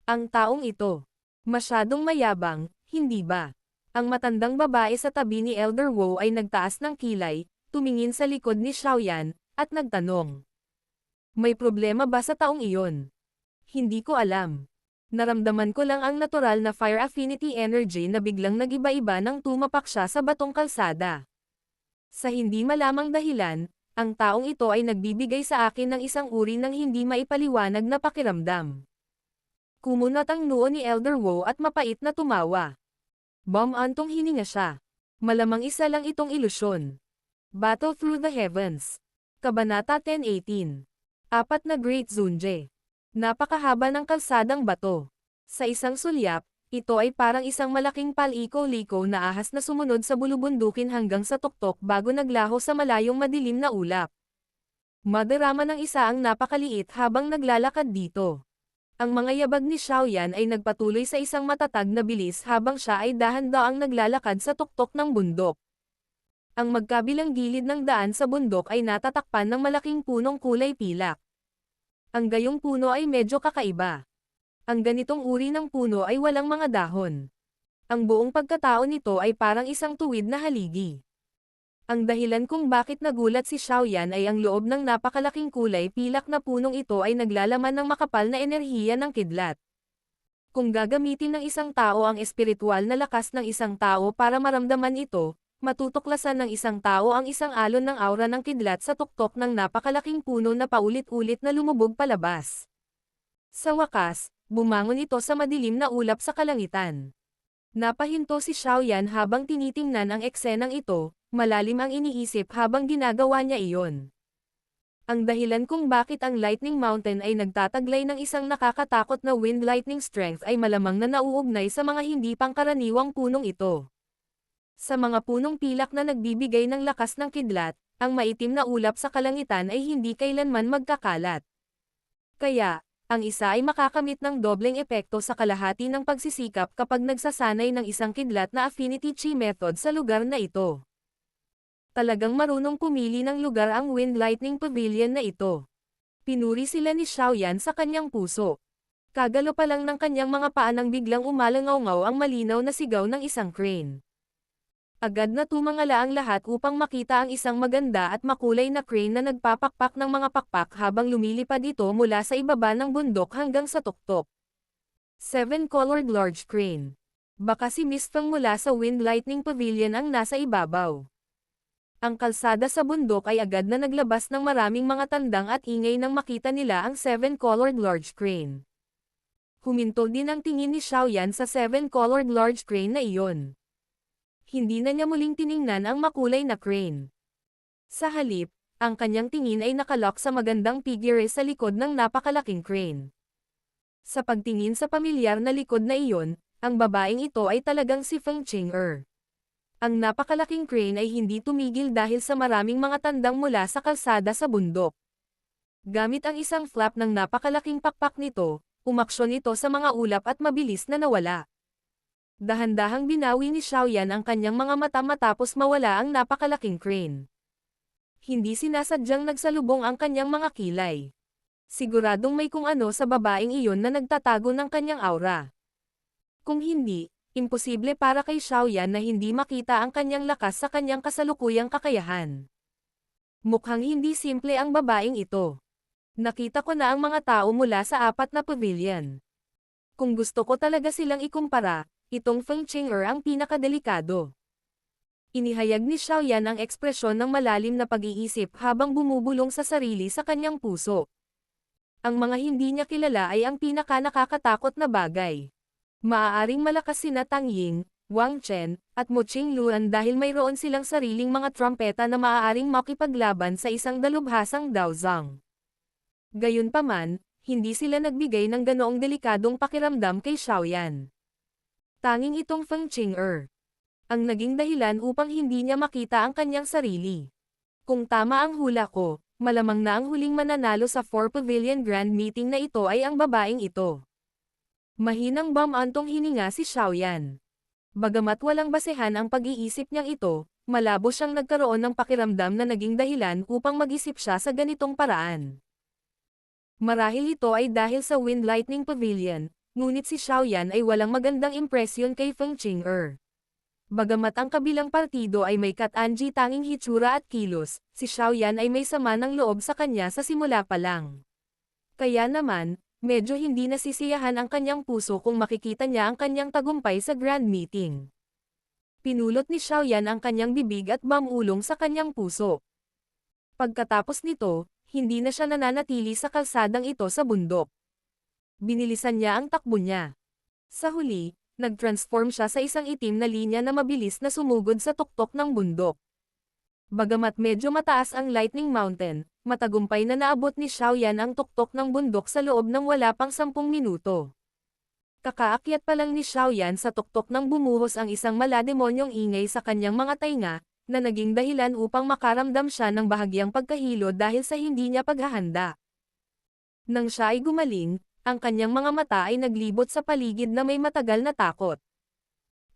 Ang taong ito, masyadong mayabang, hindi ba? Ang matandang babae sa tabi ni Elder Wu ay nagtaas ng kilay, tumingin sa likod ni Xiaoyan, at nagtanong. May problema ba sa taong iyon? Hindi ko alam. Naramdaman ko lang ang natural na fire affinity energy na biglang nag-iba-iba nang tumapak siya sa batong kalsada. Sa hindi malamang dahilan, ang taong ito ay nagbibigay sa akin ng isang uri ng hindi maipaliwanag na pakiramdam. Kumunat ang noo ni Elder Wu at mapait na tumawa. Antong hininga siya. Malamang isa lang itong ilusyon. Battle Through the Heavens. Kabanata 10:18. Apat na Great Zunje. Napakahaba ng kalsadang bato. Sa isang sulyap, ito ay parang isang malaking paliko-liko na ahas na sumunod sa bulubundukin hanggang sa tuktok bago naglaho sa malayong madilim na ulap. Madarama ng isa ang napakaliit habang naglalakad dito. Ang mga yabag ni Xiaoyan ay nagpatuloy sa isang matatag na bilis habang siya ay dahan-daang naglalakad sa tuktok ng bundok. Ang magkabilang gilid ng daan sa bundok ay natatakpan ng malaking punong kulay pilak. Ang gayong puno ay medyo kakaiba. Ang ganitong uri ng puno ay walang mga dahon. Ang buong pagkatao nito ay parang isang tuwid na haligi. Ang dahilan kung bakit nagulat si Xiaoyan ay ang loob ng napakalaking kulay pilak na punong ito ay naglalaman ng makapal na enerhiya ng kidlat. Kung gagamitin ng isang tao ang espiritual na lakas ng isang tao para maramdaman ito, matutuklasan ng isang tao ang isang alon ng aura ng kidlat sa tuktok ng napakalaking puno na paulit-ulit na lumubog palabas. Sa wakas, Bumangon ito sa madilim na ulap sa kalangitan. Napahinto si Xiaoyan habang tinitingnan ang eksenang ito, malalim ang iniisip habang ginagawa niya iyon. Ang dahilan kung bakit ang Lightning Mountain ay nagtataglay ng isang nakakatakot na wind lightning strength ay malamang na nauugnay sa mga hindi pangkaraniwang punong ito. Sa mga punong pilak na nagbibigay ng lakas ng kidlat, ang maitim na ulap sa kalangitan ay hindi kailanman magkakalat. Kaya, ang isa ay makakamit ng dobleng epekto sa kalahati ng pagsisikap kapag nagsasanay ng isang kidlat na affinity chi method sa lugar na ito. Talagang marunong pumili ng lugar ang Wind Lightning Pavilion na ito. Pinuri sila ni Xiaoyan sa kanyang puso. Kagalo pa lang ng kanyang mga paa nang biglang umalangaw-ngaw ang malinaw na sigaw ng isang crane. Agad na tumangala ang lahat upang makita ang isang maganda at makulay na crane na nagpapakpak ng mga pakpak habang lumilipad ito mula sa ibaba ng bundok hanggang sa tuktok. 7-colored large crane. Baka si Miss Fang mula sa Wind Lightning Pavilion ang nasa ibabaw. Ang kalsada sa bundok ay agad na naglabas ng maraming mga tandang at ingay nang makita nila ang 7-colored large crane. Huminto din ang tingin ni Xiaoyan sa 7-colored large crane na iyon. Hindi na niya muling tiningnan ang makulay na crane. Sa halip, ang kanyang tingin ay nakalock sa magandang figure sa likod ng napakalaking crane. Sa pagtingin sa pamilyar na likod na iyon, ang babaeng ito ay talagang si Feng Qing'er. Ang napakalaking crane ay hindi tumigil dahil sa maraming mga tandang mula sa kalsada sa bundok. Gamit ang isang flap ng napakalaking pakpak nito, umaksyon ito sa mga ulap at mabilis na nawala. Dahan-dahang binawi ni Xiaoyan ang kanyang mga mata matapos mawala ang napakalaking crane. Hindi sinasadyang nagsalubong ang kanyang mga kilay. Siguradong may kung ano sa babaeng iyon na nagtatago ng kanyang aura. Kung hindi, imposible para kay Xiaoyan na hindi makita ang kanyang lakas sa kanyang kasalukuyang kakayahan. Mukhang hindi simple ang babaeng ito. Nakita ko na ang mga tao mula sa 4 na pavilion. Kung gusto ko talaga silang ikumpara, itong Feng Qing'er ang pinakadelikado. Inihayag ni Xiaoyan ang ekspresyon ng malalim na pag-iisip habang bumubulong sa sarili sa kanyang puso. Ang mga hindi niya kilala ay ang pinaka-nakakatakot na bagay. Maaaring malakas sina Tang Ying, Wang Chen, at Mo Qingluan dahil mayroon silang sariling mga trumpeta na maaaring makipaglaban sa isang dalubhasang Daozang. Gayunpaman, hindi sila nagbigay ng ganoong delikadong pakiramdam kay Xiaoyan. Tanging itong Feng Qing'er ang naging dahilan upang hindi niya makita ang kanyang sarili. Kung tama ang hula ko, malamang na ang huling mananalo sa 4 Pavilion Grand Meeting na ito ay ang babaeng ito. Mahinang bumantong hininga si Xiaoyan. Bagamat walang basehan ang pag-iisip niyang ito, malabo siyang nagkaroon ng pakiramdam na naging dahilan upang mag-isip siya sa ganitong paraan. Marahil ito ay dahil sa Wind Lightning Pavilion, ngunit si Xiaoyan ay walang magandang impresyon kay Feng Qing'er. Bagamat ang kabilang partido ay may Kat-Anji tanging hitsura at kilos, si Xiaoyan ay may sama ng loob sa kanya sa simula pa lang. Kaya naman, medyo hindi nasisiyahan ang kanyang puso kung makikita niya ang kanyang tagumpay sa Grand Meeting. Pinulot ni Xiaoyan ang kanyang bibig at bumulong sa kanyang puso. Pagkatapos nito, hindi na siya nananatili sa kalsadang ito sa bundok. Binilisan niya ang takbo niya. Sa huli, nag-transform siya sa isang itim na linya na mabilis na sumugod sa tuktok ng bundok. Bagamat medyo mataas ang Lightning Mountain, matagumpay na naabot ni Xiaoyan ang tuktok ng bundok sa loob ng wala pang 10 minuto. Kakaakyat pa lang ni Xiaoyan sa tuktok nang bumuhos ang isang malademonyong ingay sa kanyang mga tainga, na naging dahilan upang makaramdam siya ng bahagyang pagkahilo dahil sa hindi niya paghahanda. Nang siya ay gumaling, ang kanyang mga mata ay naglibot sa paligid na may matagal na takot.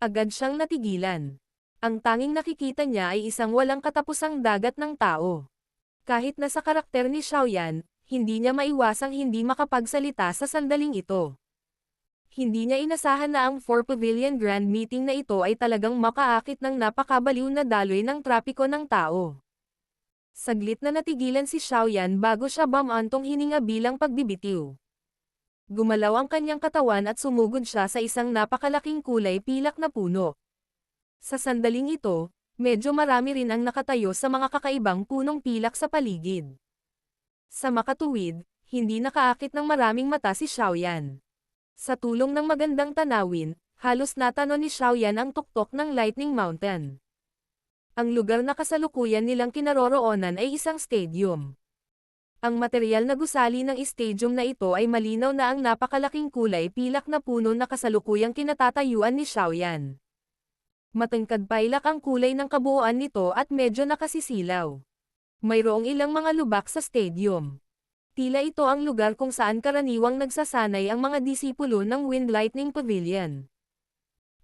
Agad siyang natigilan. Ang tanging nakikita niya ay isang walang katapusang dagat ng tao. Kahit na sa karakter ni Xiaoyan, hindi niya maiwasang hindi makapagsalita sa sandaling ito. Hindi niya inasahan na ang 4 Pavilion Grand Meeting na ito ay talagang makaakit ng napakabaliw na daloy ng trapiko ng tao. Saglit na natigilan si Xiaoyan bago siya bumantong hininga bilang pagbibitiw. Gumalaw ang kanyang katawan at sumugod siya sa isang napakalaking kulay pilak na puno. Sa sandaling ito, medyo marami rin ang nakatayo sa mga kakaibang punong pilak sa paligid. Sa makatuwid, hindi nakaakit ng maraming mata si Xiaoyan. Sa tulong ng magandang tanawin, halos natano ni Xiaoyan ang tuktok ng Lightning Mountain. Ang lugar na kasalukuyan nilang kinaroroonan ay isang stadium. Ang materyal na gusali ng stadium na ito ay malinaw na ang napakalaking kulay pilak na puno na kasalukuyang kinatatayuan ni Xiaoyan. Matangkad pailak ang kulay ng kabuuan nito at medyo nakasisilaw. Mayroong ilang mga lubak sa stadium. Tila ito ang lugar kung saan karaniwang nagsasanay ang mga disipulo ng Wind Lightning Pavilion.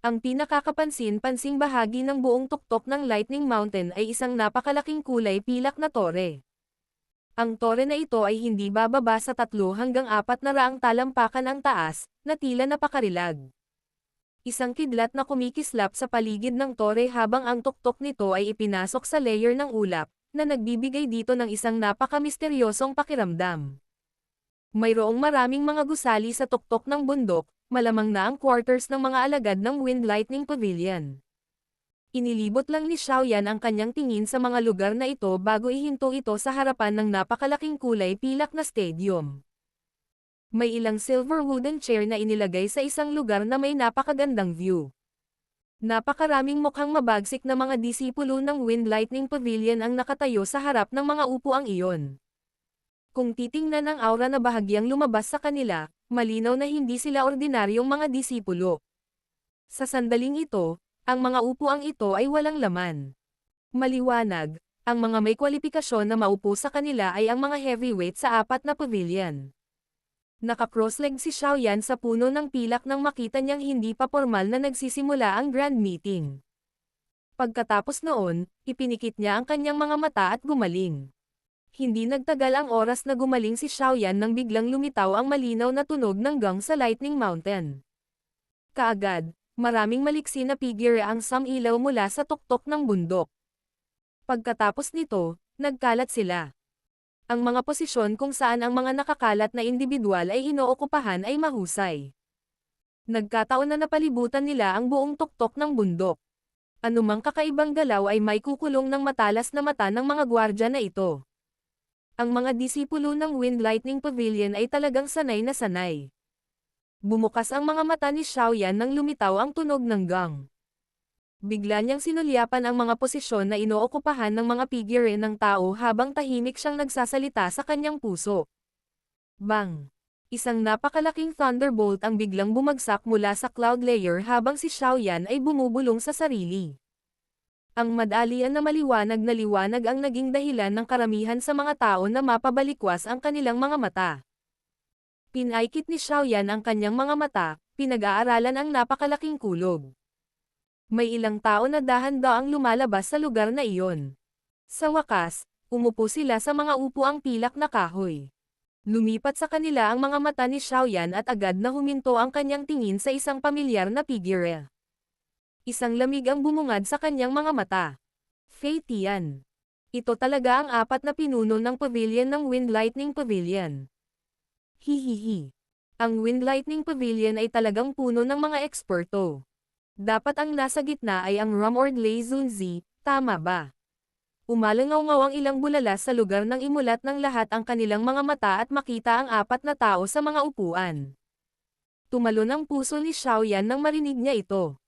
Ang pinakakapansin-pansing bahagi ng buong tuktok ng Lightning Mountain ay isang napakalaking kulay pilak na tore. Ang tore na ito ay hindi bababa sa 3 hanggang 400 talampakan ang taas, na tila napakarilag. Isang kidlat na kumikislap sa paligid ng tore habang ang tuktok nito ay ipinasok sa layer ng ulap, na nagbibigay dito ng isang napakamisteryosong pakiramdam. Mayroong maraming mga gusali sa tuktok ng bundok, malamang na ang quarters ng mga alagad ng Wind Lightning Pavilion. Inilibot lang ni Xiaoyan ang kanyang tingin sa mga lugar na ito bago ihinto ito sa harapan ng napakalaking kulay pilak na stadium. May ilang silver wooden chair na inilagay sa isang lugar na may napakagandang view. Napakaraming mukhang mabagsik na mga disipulo ng Wind Lightning Pavilion ang nakatayo sa harap ng mga upuang iyon. Kung titingnan ang aura na bahagyang lumabas sa kanila, malinaw na hindi sila ordinaryong mga disipulo. Sa sandaling ito, ang mga upuang ito ay walang laman. Maliwanag, ang mga may kwalipikasyon na maupo sa kanila ay ang mga heavyweight sa 4 na pavilion. Naka-crossleg si Xiaoyan sa puno ng pilak nang makita niyang hindi pa formal na nagsisimula ang grand meeting. Pagkatapos noon, ipinikit niya ang kanyang mga mata at gumaling. Hindi nagtagal ang oras na gumaling si Xiaoyan nang biglang lumitaw ang malinaw na tunog ng gong sa Lightning Mountain. Kaagad, maraming maliksi na figure ang sumilaw mula sa tuktok ng bundok. Pagkatapos nito, nagkalat sila. Ang mga posisyon kung saan ang mga nakakalat na individual ay inookupahan ay mahusay. Nagkataon na napalibutan nila ang buong tuktok ng bundok. Anumang kakaibang galaw ay may kukulong ng matalas na mata ng mga gwardya na ito. Ang mga disipulo ng Wind Lightning Pavilion ay talagang sanay na sanay. Bumukas ang mga mata ni Xiaoyan nang lumitaw ang tunog ng gong. Bigla niyang sinulyapan ang mga posisyon na inookupahan ng mga figure ng tao habang tahimik siyang nagsasalita sa kanyang puso. Bang! Isang napakalaking thunderbolt ang biglang bumagsak mula sa cloud layer habang si Xiaoyan ay bumubulong sa sarili. Ang madalian na maliwanag na liwanag ang naging dahilan ng karamihan sa mga tao na mapabalikwas ang kanilang mga mata. Pinaikit ni Xiaoyan ang kanyang mga mata, pinag-aaralan ang napakalaking kulog. May ilang tao na dahan-daang lumalabas sa lugar na iyon. Sa wakas, umupo sila sa mga upuang pilak na kahoy. Lumipat sa kanila ang mga mata ni Xiaoyan at agad na huminto ang kanyang tingin sa isang pamilyar na figure. Isang lamig ang bumungad sa kanyang mga mata. Fei Tian. Ito talaga ang 4 na pinuno ng pavilion ng Wind Lightning Pavilion. Hihihi. Ang Wind Lightning Pavilion ay talagang puno ng mga eksperto. Dapat ang nasa gitna ay ang Rumord Lei Zunzi, tama ba? Umalangaw-ngaw ang ilang bulalas sa lugar nang imulat ng lahat ang kanilang mga mata at makita ang 4 na tao sa mga upuan. Tumalon ang puso ni Xiaoyan nang marinig niya ito.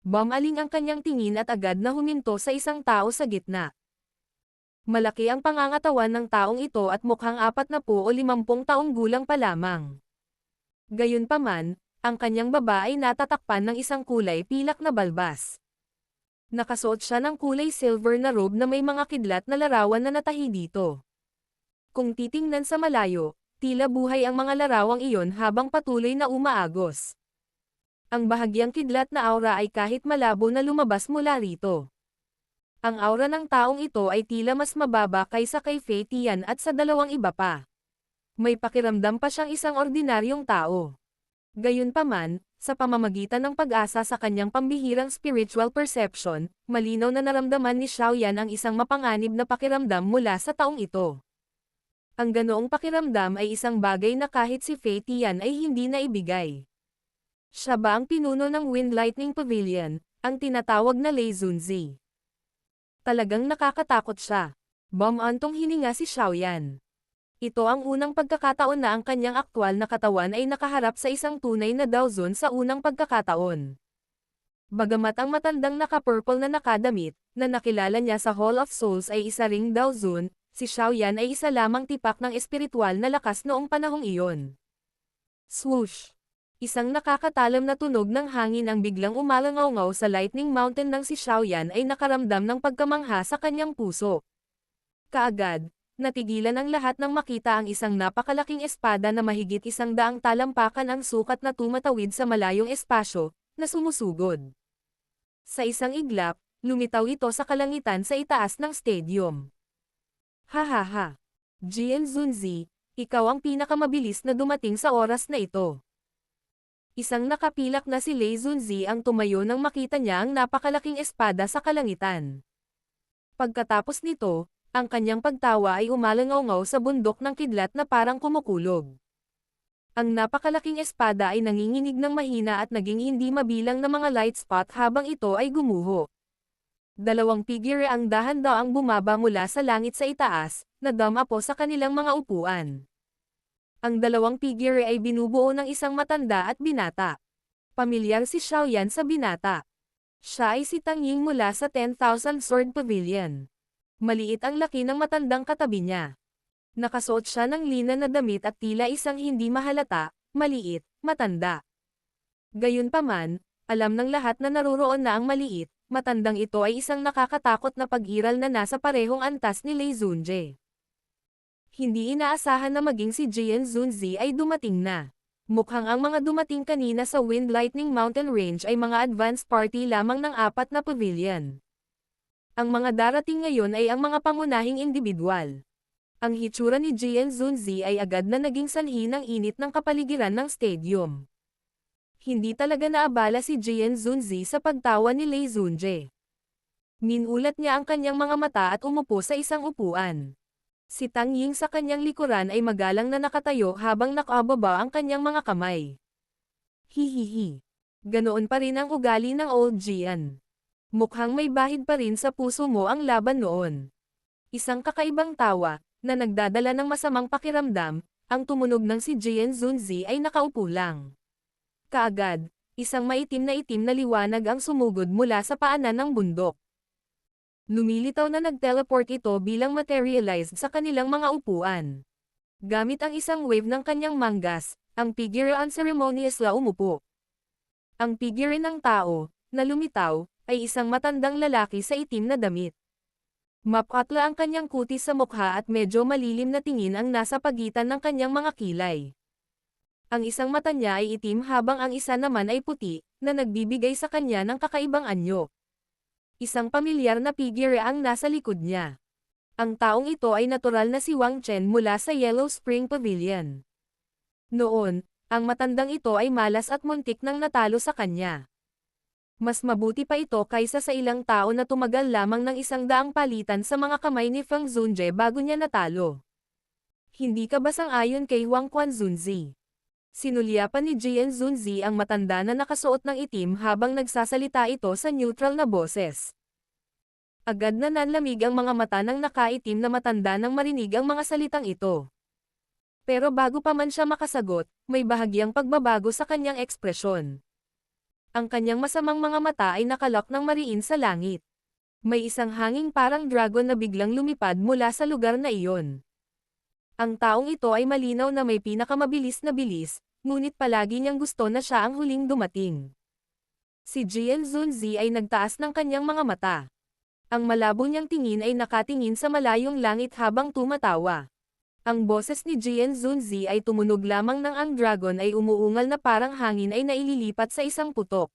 Bumaling ang kanyang tingin at agad na huminto sa isang tao sa gitna. Malaki ang pangangatawan ng taong ito at mukhang 40 o 50 taong gulang pa lamang. Gayunpaman, ang kanyang baba ay natatakpan ng isang kulay pilak na balbas. Nakasuot siya ng kulay silver na robe na may mga kidlat na larawan na natahi dito. Kung titingnan sa malayo, tila buhay ang mga larawang iyon habang patuloy na umaagos. Ang bahagyang kidlat na aura ay kahit malabo na lumabas mula rito. Ang aura ng taong ito ay tila mas mababa kaysa kay Fei Tian at sa dalawang iba pa. May pakiramdam pa siyang isang ordinaryong tao. Gayunpaman, sa pamamagitan ng pag-asa sa kanyang pambihirang spiritual perception, malinaw na naramdaman ni Xiaoyan ang isang mapanganib na pakiramdam mula sa taong ito. Ang ganoong pakiramdam ay isang bagay na kahit si Fei Tian ay hindi naibigay. Siya ba ang pinuno ng Wind Lightning Pavilion, ang tinatawag na Lei Zunzi? Talagang nakakatakot siya. Bumantong hininga si Xiaoyan. Ito ang unang pagkakataon na ang kanyang aktwal na katawan ay nakaharap sa isang tunay na Daozun sa unang pagkakataon. Bagamat ang matandang naka-purple na nakadamit, na nakilala niya sa Hall of Souls ay isa ring Daozun, si Xiaoyan ay isa lamang tipak ng espiritual na lakas noong panahong iyon. Swoosh! Isang nakakatalam na tunog ng hangin ang biglang umalangaw-ngaw sa Lightning Mountain nang si Xiaoyan ay nakaramdam ng pagkamangha sa kanyang puso. Kaagad, natigilan ang lahat nang makita ang isang napakalaking espada na mahigit 100 talampakan ang sukat na tumatawid sa malayong espasyo, na sumusugod. Sa isang iglap, lumitaw ito sa kalangitan sa itaas ng stadium. Hahaha! Jian Zunzi, ikaw ang pinakamabilis na dumating sa oras na ito. Isang nakapilak na si Lei Zunzi ang tumayo nang makita niya ang napakalaking espada sa kalangitan. Pagkatapos nito, ang kanyang pagtawa ay umalangaw-ngaw sa bundok ng kidlat na parang kumukulog. Ang napakalaking espada ay nanginginig ng mahina at naging hindi mabilang na mga light spot habang ito ay gumuho. Dalawang figure ang dahan-daang bumaba mula sa langit sa itaas, na dumapo sa kanilang mga upuan. Ang dalawang figure ay binubuo ng isang matanda at binata. Pamilyar si Xiaoyan sa binata. Siya ay si Tang Ying mula sa 10,000 Sword Pavilion. Maliit ang laki ng matandang katabi niya. Nakasuot siya ng linan na damit at tila isang hindi mahalata, maliit, matanda. Gayunpaman, alam ng lahat na naroroon na ang maliit, matandang ito ay isang nakakatakot na pag-iral na nasa parehong antas ni Lei Zunje. Hindi inaasahan na maging si Jian Zunzi ay dumating na. Mukhang ang mga dumating kanina sa Wind Lightning Mountain Range ay mga advance party lamang ng 4 na pavilion. Ang mga darating ngayon ay ang mga pangunahing individual. Ang hitsura ni Jian Zunzi ay agad na naging sanhi ng init ng kapaligiran ng stadium. Hindi talaga naabala si Jian Zunzi sa pagtawa ni Lei Zunje. Minulat niya ang kanyang mga mata at umupo sa isang upuan. Si Tang Ying sa kanyang likuran ay magalang na nakatayo habang nakababa ang kanyang mga kamay. Hihihi. Ganoon pa rin ang ugali ng Old Jian. Mukhang may bahid pa rin sa puso mo ang laban noon. Isang kakaibang tawa, na nagdadala ng masamang pakiramdam, ang tumunog ng si Jian Zunzi ay nakaupo lang. Kaagad, isang maitim na liwanag ang sumugod mula sa paanan ng bundok. Lumilitaw na nag-teleport ito bilang materialized sa kanilang mga upuan. Gamit ang isang wave ng kanyang manggas, ang figure unceremoniously umupo. Ang figure ng tao, na lumitaw, ay isang matandang lalaki sa itim na damit. Mapatla ang kanyang kutis sa mukha at medyo malilim na tingin ang nasa pagitan ng kanyang mga kilay. Ang isang mata niya ay itim habang ang isa naman ay puti, na nagbibigay sa kanya ng kakaibang anyo. Isang pamilyar na figure ang nasa likod niya. Ang taong ito ay natural na si Wang Chen mula sa Yellow Spring Pavilion. Noon, ang matandang ito ay malas at muntik nang natalo sa kanya. Mas mabuti pa ito kaysa sa ilang tao na tumagal lamang ng 100 palitan sa mga kamay ni Feng Zunje bago niya natalo. Hindi ka ba sang-ayon kay Huang Quanzunzi? Sinulyapan ni Jian Zunzi ang matanda na nakasuot ng itim habang nagsasalita ito sa neutral na boses. Agad na nanlamig ang mga mata ng nakaitim na matanda nang marinig ang mga salitang ito. Pero bago pa man siya makasagot, may bahagyang pagbabago sa kanyang ekspresyon. Ang kanyang masamang mga mata ay nakalak ng mariin sa langit. May isang hanging parang dragon na biglang lumipad mula sa lugar na iyon. Ang taong ito ay malinaw na may pinakamabilis na bilis, ngunit palagi niyang gusto na siya ang huling dumating. Si Jian Zunzi ay nagtaas ng kanyang mga mata. Ang malabo niyang tingin ay nakatingin sa malayong langit habang tumatawa. Ang boses ni Jian Zunzi ay tumunog lamang nang ang dragon ay umuungal na parang hangin ay naililipat sa isang putok.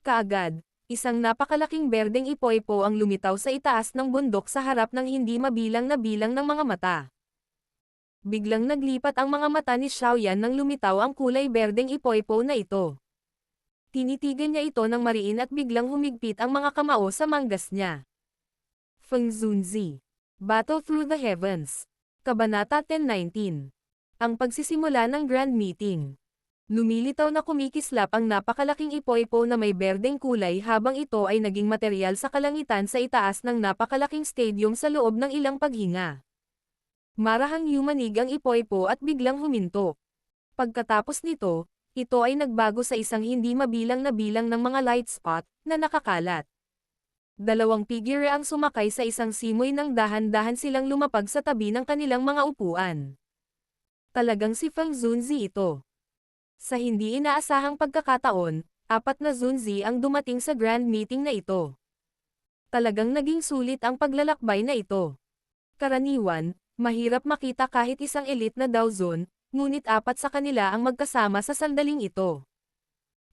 Kaagad, isang napakalaking berdeng ipoy-po ang lumitaw sa itaas ng bundok sa harap ng hindi mabilang na bilang ng mga mata. Biglang naglipat ang mga mata ni Xiaoyan nang lumitaw ang kulay berdeng ipoy-po na ito. Tinitigan niya ito ng mariin at biglang humigpit ang mga kamao sa manggas niya. Feng Zunzi. Battle Through the Heavens. Kabanata 10:19. Ang pagsisimula ng Grand Meeting. Lumilitaw na kumikislap ang napakalaking ipoy-po na may berdeng kulay habang ito ay naging material sa kalangitan sa itaas ng napakalaking stadium sa loob ng ilang paghinga. Marahang yumanig ang ipoypo at biglang huminto. Pagkatapos nito, ito ay nagbago sa isang hindi mabilang na bilang ng mga light spot na nakakalat. Dalawang figure ang sumakay sa isang simoy nang dahan-dahan silang lumapag sa tabi ng kanilang mga upuan. Talagang si Feng Zunzi ito. Sa hindi inaasahang pagkakataon, 4 na Zunzi ang dumating sa grand meeting na ito. Talagang naging sulit ang paglalakbay na ito. Karaniwan, mahirap makita kahit isang elite na Daozun, ngunit 4 sa kanila ang magkasama sa sandaling ito.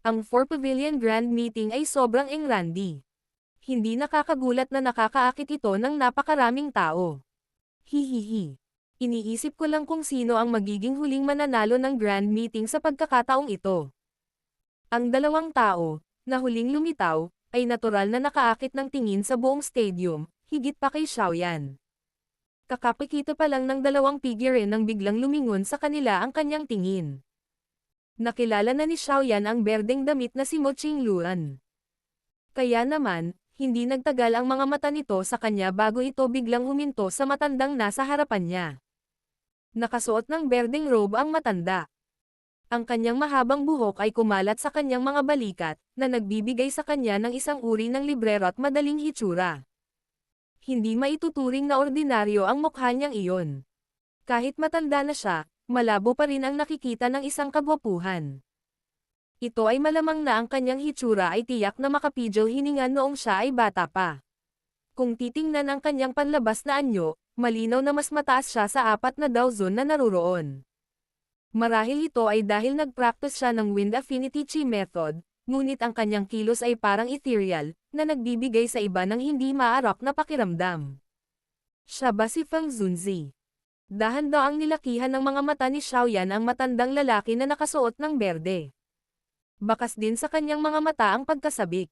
Ang 4 Pavilion Grand Meeting ay sobrang engrandi. Hindi nakakagulat na nakakaakit ito ng napakaraming tao. Hihihi. Iniisip ko lang kung sino ang magiging huling mananalo ng Grand Meeting sa pagkakataong ito. Ang dalawang tao, na huling lumitaw, ay natural na nakaakit ng tingin sa buong stadium, higit pa kay Xiaoyan. Kakapikita pa lang ng dalawang figure nang biglang lumingon sa kanila ang kanyang tingin. Nakilala na ni Xiaoyan ang berdeng damit na si Mo Qingluan. Kaya naman, hindi nagtagal ang mga mata nito sa kanya bago ito biglang huminto sa matandang nasa harapan niya. Nakasuot ng berdeng robe ang matanda. Ang kanyang mahabang buhok ay kumalat sa kanyang mga balikat, na nagbibigay sa kanya ng isang uri ng librero at madaling hitsura. Hindi maituturing na ordinaryo ang mukha niyang iyon. Kahit matanda na siya, malabo pa rin ang nakikita ng isang kagwapuhan. Ito ay malamang na ang kanyang hitsura ay tiyak na makapidyo hininga noong siya ay bata pa. Kung titingnan ang kanyang panlabas na anyo, malinaw na mas mataas siya sa 4 na Daozun na naruroon. Marahil ito ay dahil nag-practice siya ng Wind Affinity Chi Method, ngunit ang kanyang kilos ay parang ethereal, na nagbibigay sa iba ng hindi maarap na pakiramdam. Siya ba si Feng Zunzi? Dahan-daang nilakihan ng mga mata ni Xiaoyan ang matandang lalaki na nakasuot ng berde. Bakas din sa kanyang mga mata ang pagkasabik.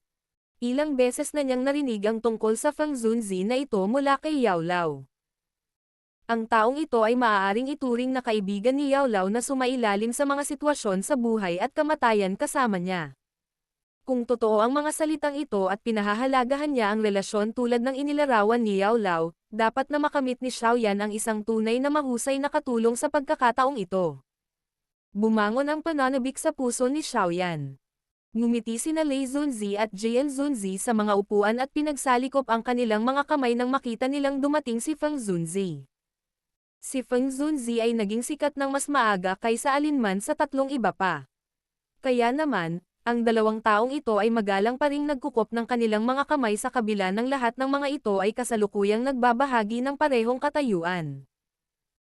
Ilang beses na niyang narinig ang tungkol sa Feng Zunzi na ito mula kay Yao Lao. Ang taong ito ay maaaring ituring na kaibigan ni Yao Lao na sumailalim sa mga sitwasyon sa buhay at kamatayan kasama niya. Kung totoo ang mga salitang ito at pinahahalagahan niya ang relasyon tulad ng inilarawan ni Yao Lao, dapat na makamit ni Xiaoyan ang isang tunay na mahusay na katulong sa pagkakataong ito. Bumangon ang pananabik sa puso ni Xiaoyan. Ngumiti sina Lei Zunzi at Jian Zunzi sa mga upuan at pinagsalikop ang kanilang mga kamay nang makita nilang dumating si Feng Zunzi. Si Feng Zunzi ay naging sikat ng mas maaga kaysa alinman sa 3 iba pa. Kaya naman, ang dalawang taong ito ay magalang pa ring nagkukop ng kanilang mga kamay sa kabila ng lahat ng mga ito ay kasalukuyang nagbabahagi ng parehong katayuan.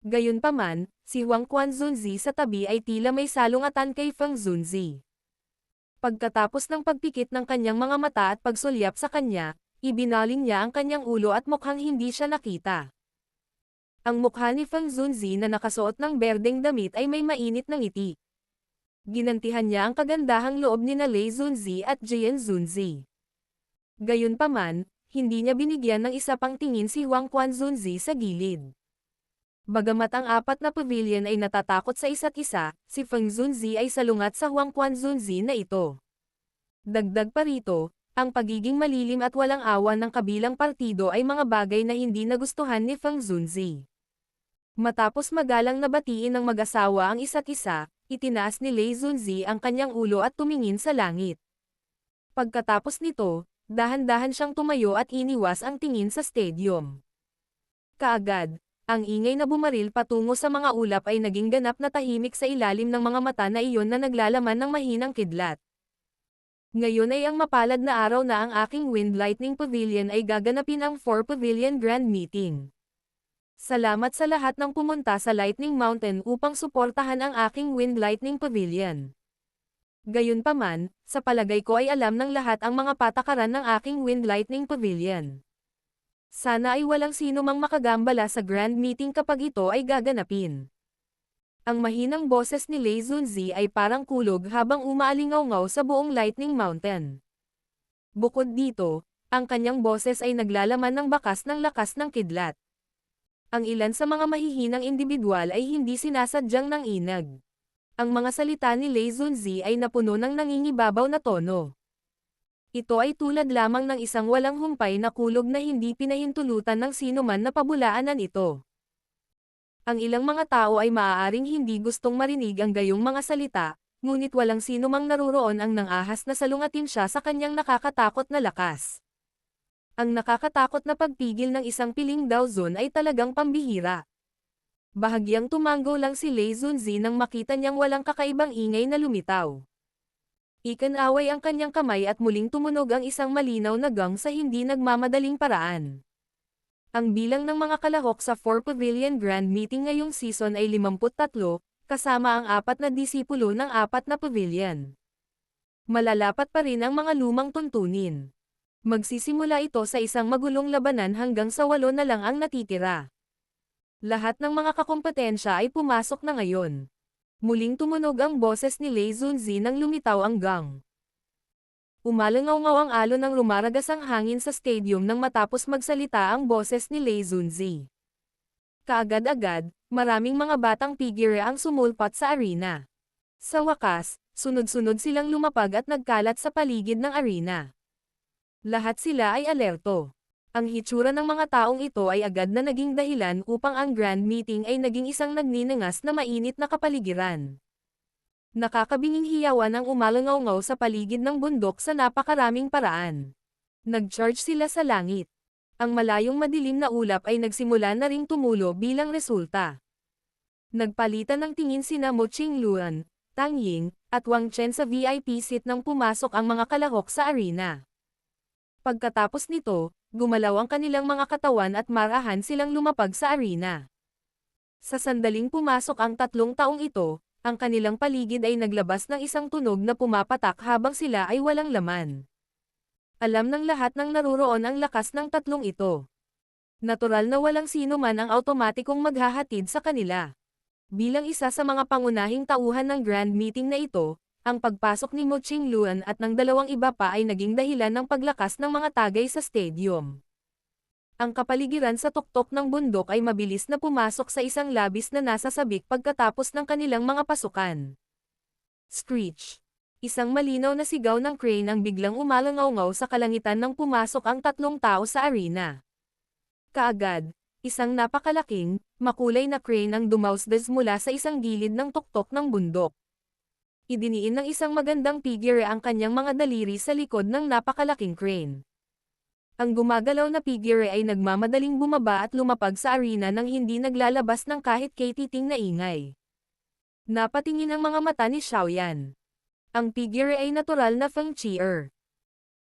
Gayunpaman, si Huang Quanzunzi sa tabi ay tila may salungatan kay Feng Zunzi. Pagkatapos ng pagpikit ng kanyang mga mata at pagsulyap sa kanya, ibinaling niya ang kanyang ulo at mukhang hindi siya nakita. Ang mukha ni Feng Zunzi na nakasuot ng berdeng damit ay may mainit na ngiti. Ginantihan niya ang kagandahang loob ni Lei Zunzi at Jian Zunzi. Gayunpaman, hindi niya binigyan ng isa pang tingin si Huang Quanzunzi sa gilid. Bagamat ang 4 na pavilion ay natatakot sa isa't isa, si Feng Zunzi ay salungat sa Huang Quanzunzi na ito. Dagdag pa rito, ang pagiging malilim at walang awa ng kabilang partido ay mga bagay na hindi nagustuhan ni Feng Zunzi. Matapos magalang na batiin ng mag-asawa ang isa't isa, itinaas ni Lei Zunzi ang kanyang ulo at tumingin sa langit. Pagkatapos nito, dahan-dahan siyang tumayo at iniwas ang tingin sa stadium. Kaagad, ang ingay na bumaril patungo sa mga ulap ay naging ganap na tahimik sa ilalim ng mga mata na iyon na naglalaman ng mahinang kidlat. Ngayon ay ang mapalad na araw na ang aking Wind Lightning Pavilion ay gaganapin ang 4 Pavilion Grand Meeting. Salamat sa lahat ng pumunta sa Lightning Mountain upang suportahan ang aking Wind Lightning Pavilion. Gayunpaman, sa palagay ko ay alam ng lahat ang mga patakaran ng aking Wind Lightning Pavilion. Sana ay walang sino mang makagambala sa Grand Meeting kapag ito ay gaganapin. Ang mahinang boses ni Lei Zunzi ay parang kulog habang umaalingaw-ngaw sa buong Lightning Mountain. Bukod dito, ang kanyang boses ay naglalaman ng bakas ng lakas ng kidlat. Ang ilan sa mga mahihinang individual ay hindi sinasadyang nanginag. Ang mga salita ni Lei Zunzi ay napuno ng nangingibabaw na tono. Ito ay tulad lamang ng isang walang humpay na kulog na hindi pinahintulutan ng sinuman na pabulaanan ito. Ang ilang mga tao ay maaaring hindi gustong marinig ang gayong mga salita, ngunit walang sino mang naruroon ang nangahas na salungatin siya sa kanyang nakakatakot na lakas. Ang nakakatakot na pagpigil ng isang piling Dao Zun ay talagang pambihira. Bahagyang tumango lang si Lei Zunzi nang makita niyang walang kakaibang ingay na lumitaw. Ikanaway ang kanyang kamay at muling tumunog ang isang malinaw na gong sa hindi nagmamadaling paraan. Ang bilang ng mga kalahok sa 4 Pavilion Grand Meeting ngayong season ay 53, kasama ang 4 na disipulo ng 4 na pavilion. Malalapat pa rin ang mga lumang tuntunin. Magsisimula ito sa isang magulong labanan hanggang sa 8 na lang ang natitira. Lahat ng mga kakompetensya ay pumasok na ngayon. Muling tumunog ang boses ni Lei Zunzi nang lumitaw ang gong. Umalangaw-ngaw ang alon ng rumaragasang hangin sa stadium nang matapos magsalita ang boses ni Lei Zunzi. Kaagad-agad, maraming mga batang figure ang sumulpat sa arena. Sa wakas, sunod-sunod silang lumapag at nagkalat sa paligid ng arena. Lahat sila ay alerto. Ang hitsura ng mga taong ito ay agad na naging dahilan upang ang Grand Meeting ay naging isang nagninangas na mainit na kapaligiran. Nakakabinging hiyawan ang umalangaw-ngaw sa paligid ng bundok sa napakaraming paraan. Nag-charge sila sa langit. Ang malayong madilim na ulap ay nagsimula na ring tumulo bilang resulta. Nagpalitan ng tingin sina Mo Qingluan, Tang Ying, at Wang Chen sa VIP seat nang pumasok ang mga kalahok sa arena. Pagkatapos nito, gumalaw ang kanilang mga katawan at marahan silang lumapag sa arena. Sa sandaling pumasok ang 3 taong ito, ang kanilang paligid ay naglabas ng isang tunog na pumapatak habang sila ay walang laman. Alam ng lahat ng naruroon ang lakas ng 3 ito. Natural na walang sino man ang automatikong maghahatid sa kanila. Bilang isa sa mga pangunahing tauhan ng Grand Meeting na ito, ang pagpasok ni Mo Qingluan at ng 2 iba pa ay naging dahilan ng paglakas ng mga tagay sa stadium. Ang kapaligiran sa tuktok ng bundok ay mabilis na pumasok sa isang labis na nasa sabik pagkatapos ng kanilang mga pasukan. Screech! Isang malinaw na sigaw ng crane ang biglang umalangaw-ngaw sa kalangitan nang pumasok ang 3 tao sa arena. Kaagad, isang napakalaking, makulay na crane ang dumausdas mula sa isang gilid ng tuktok ng bundok. Idiniin ng isang magandang figure ang kanyang mga daliri sa likod ng napakalaking crane. Ang gumagalaw na figure ay nagmamadaling bumaba at lumapag sa arena nang hindi naglalabas ng kahit katiting na ingay. Napatingin ang mga mata ni Xiaoyan. Ang figure ay natural na Feng Chier.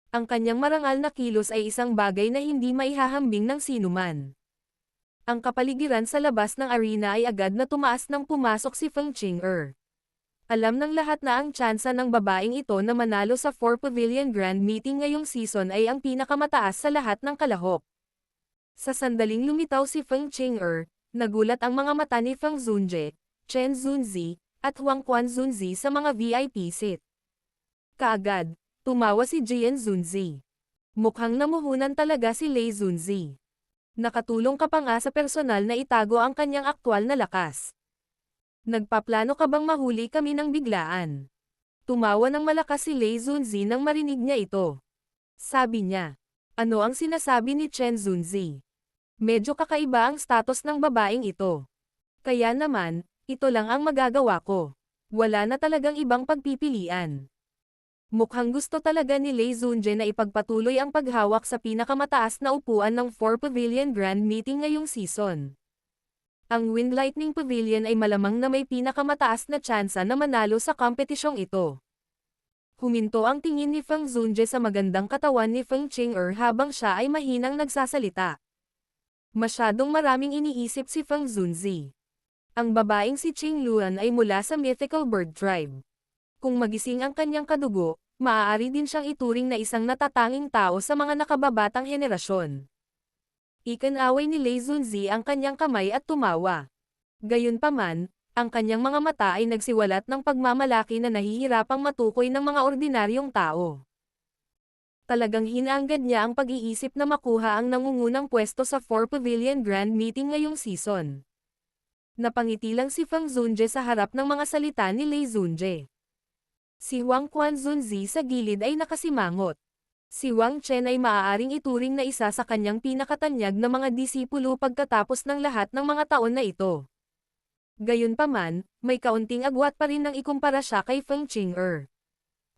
Ang kanyang marangal na kilos ay isang bagay na hindi maihahambing ng sinuman. Ang kapaligiran sa labas ng arena ay agad na tumaas nang pumasok si Feng Chier. Alam ng lahat na ang tsansa ng babaeng ito na manalo sa 4 Pavilion Grand Meeting ngayong season ay ang pinakamataas sa lahat ng kalahok. Sa sandaling lumitaw si Feng Chier, nagulat ang mga mata ni Feng Zunje, Chen Zunzi, at Huang Quan Zunzi sa mga VIP seat. Kaagad, tumawa si Jian Zunzi. Mukhang namuhunan talaga si Lei Zunzi. Nakatulong ka pa nga sa personal na itago ang kanyang aktwal na lakas. Nagpaplano ka bang mahuli kami ng biglaan? Tumawa ng malakas si Lei Zunzi nang marinig niya ito. Sabi niya, ano ang sinasabi ni Chen Zunzi? Medyo kakaiba ang status ng babaeng ito. Kaya naman, ito lang ang magagawa ko. Wala na talagang ibang pagpipilian. Mukhang gusto talaga ni Lei Zunje na ipagpatuloy ang paghawak sa pinakamataas na upuan ng 4 Pavilion Grand Meeting ngayong season. Ang Wind Lightning Pavilion ay malamang na may pinakamataas na tsansa na manalo sa kompetisyong ito. Huminto ang tingin ni Feng Zunje sa magandang katawan ni Feng Chier habang siya ay mahinang nagsasalita. Masyadong maraming iniisip si Feng Zunzi. Ang babaeng si Qingluan ay mula sa mythical bird tribe. Kung magising ang kanyang kadugo, maaari din siyang ituring na isang natatanging tao sa mga nakababatang henerasyon. Ikinaway ni Lei Zunzi ang kanyang kamay at tumawa. Gayunpaman, ang kanyang mga mata ay nagsiwalat ng pagmamalaki na nahihirapang matukoy ng mga ordinaryong tao. Talagang hinaanggad niya ang pag-iisip na makuha ang nangungunang pwesto sa 4 Pavilion Grand Meeting ngayong season. Napangiti lang si Feng Zunje sa harap ng mga salita ni Lei Zunje. Si Huang Quan Zunzi sa gilid ay nakasimangot. Si Wang Chen ay maaaring ituring na isa sa kanyang pinakatanyag na mga disipulo pagkatapos ng lahat ng mga taon na ito. Gayunpaman, may kaunting agwat pa rin nang ikumpara siya kay Feng Qing'er.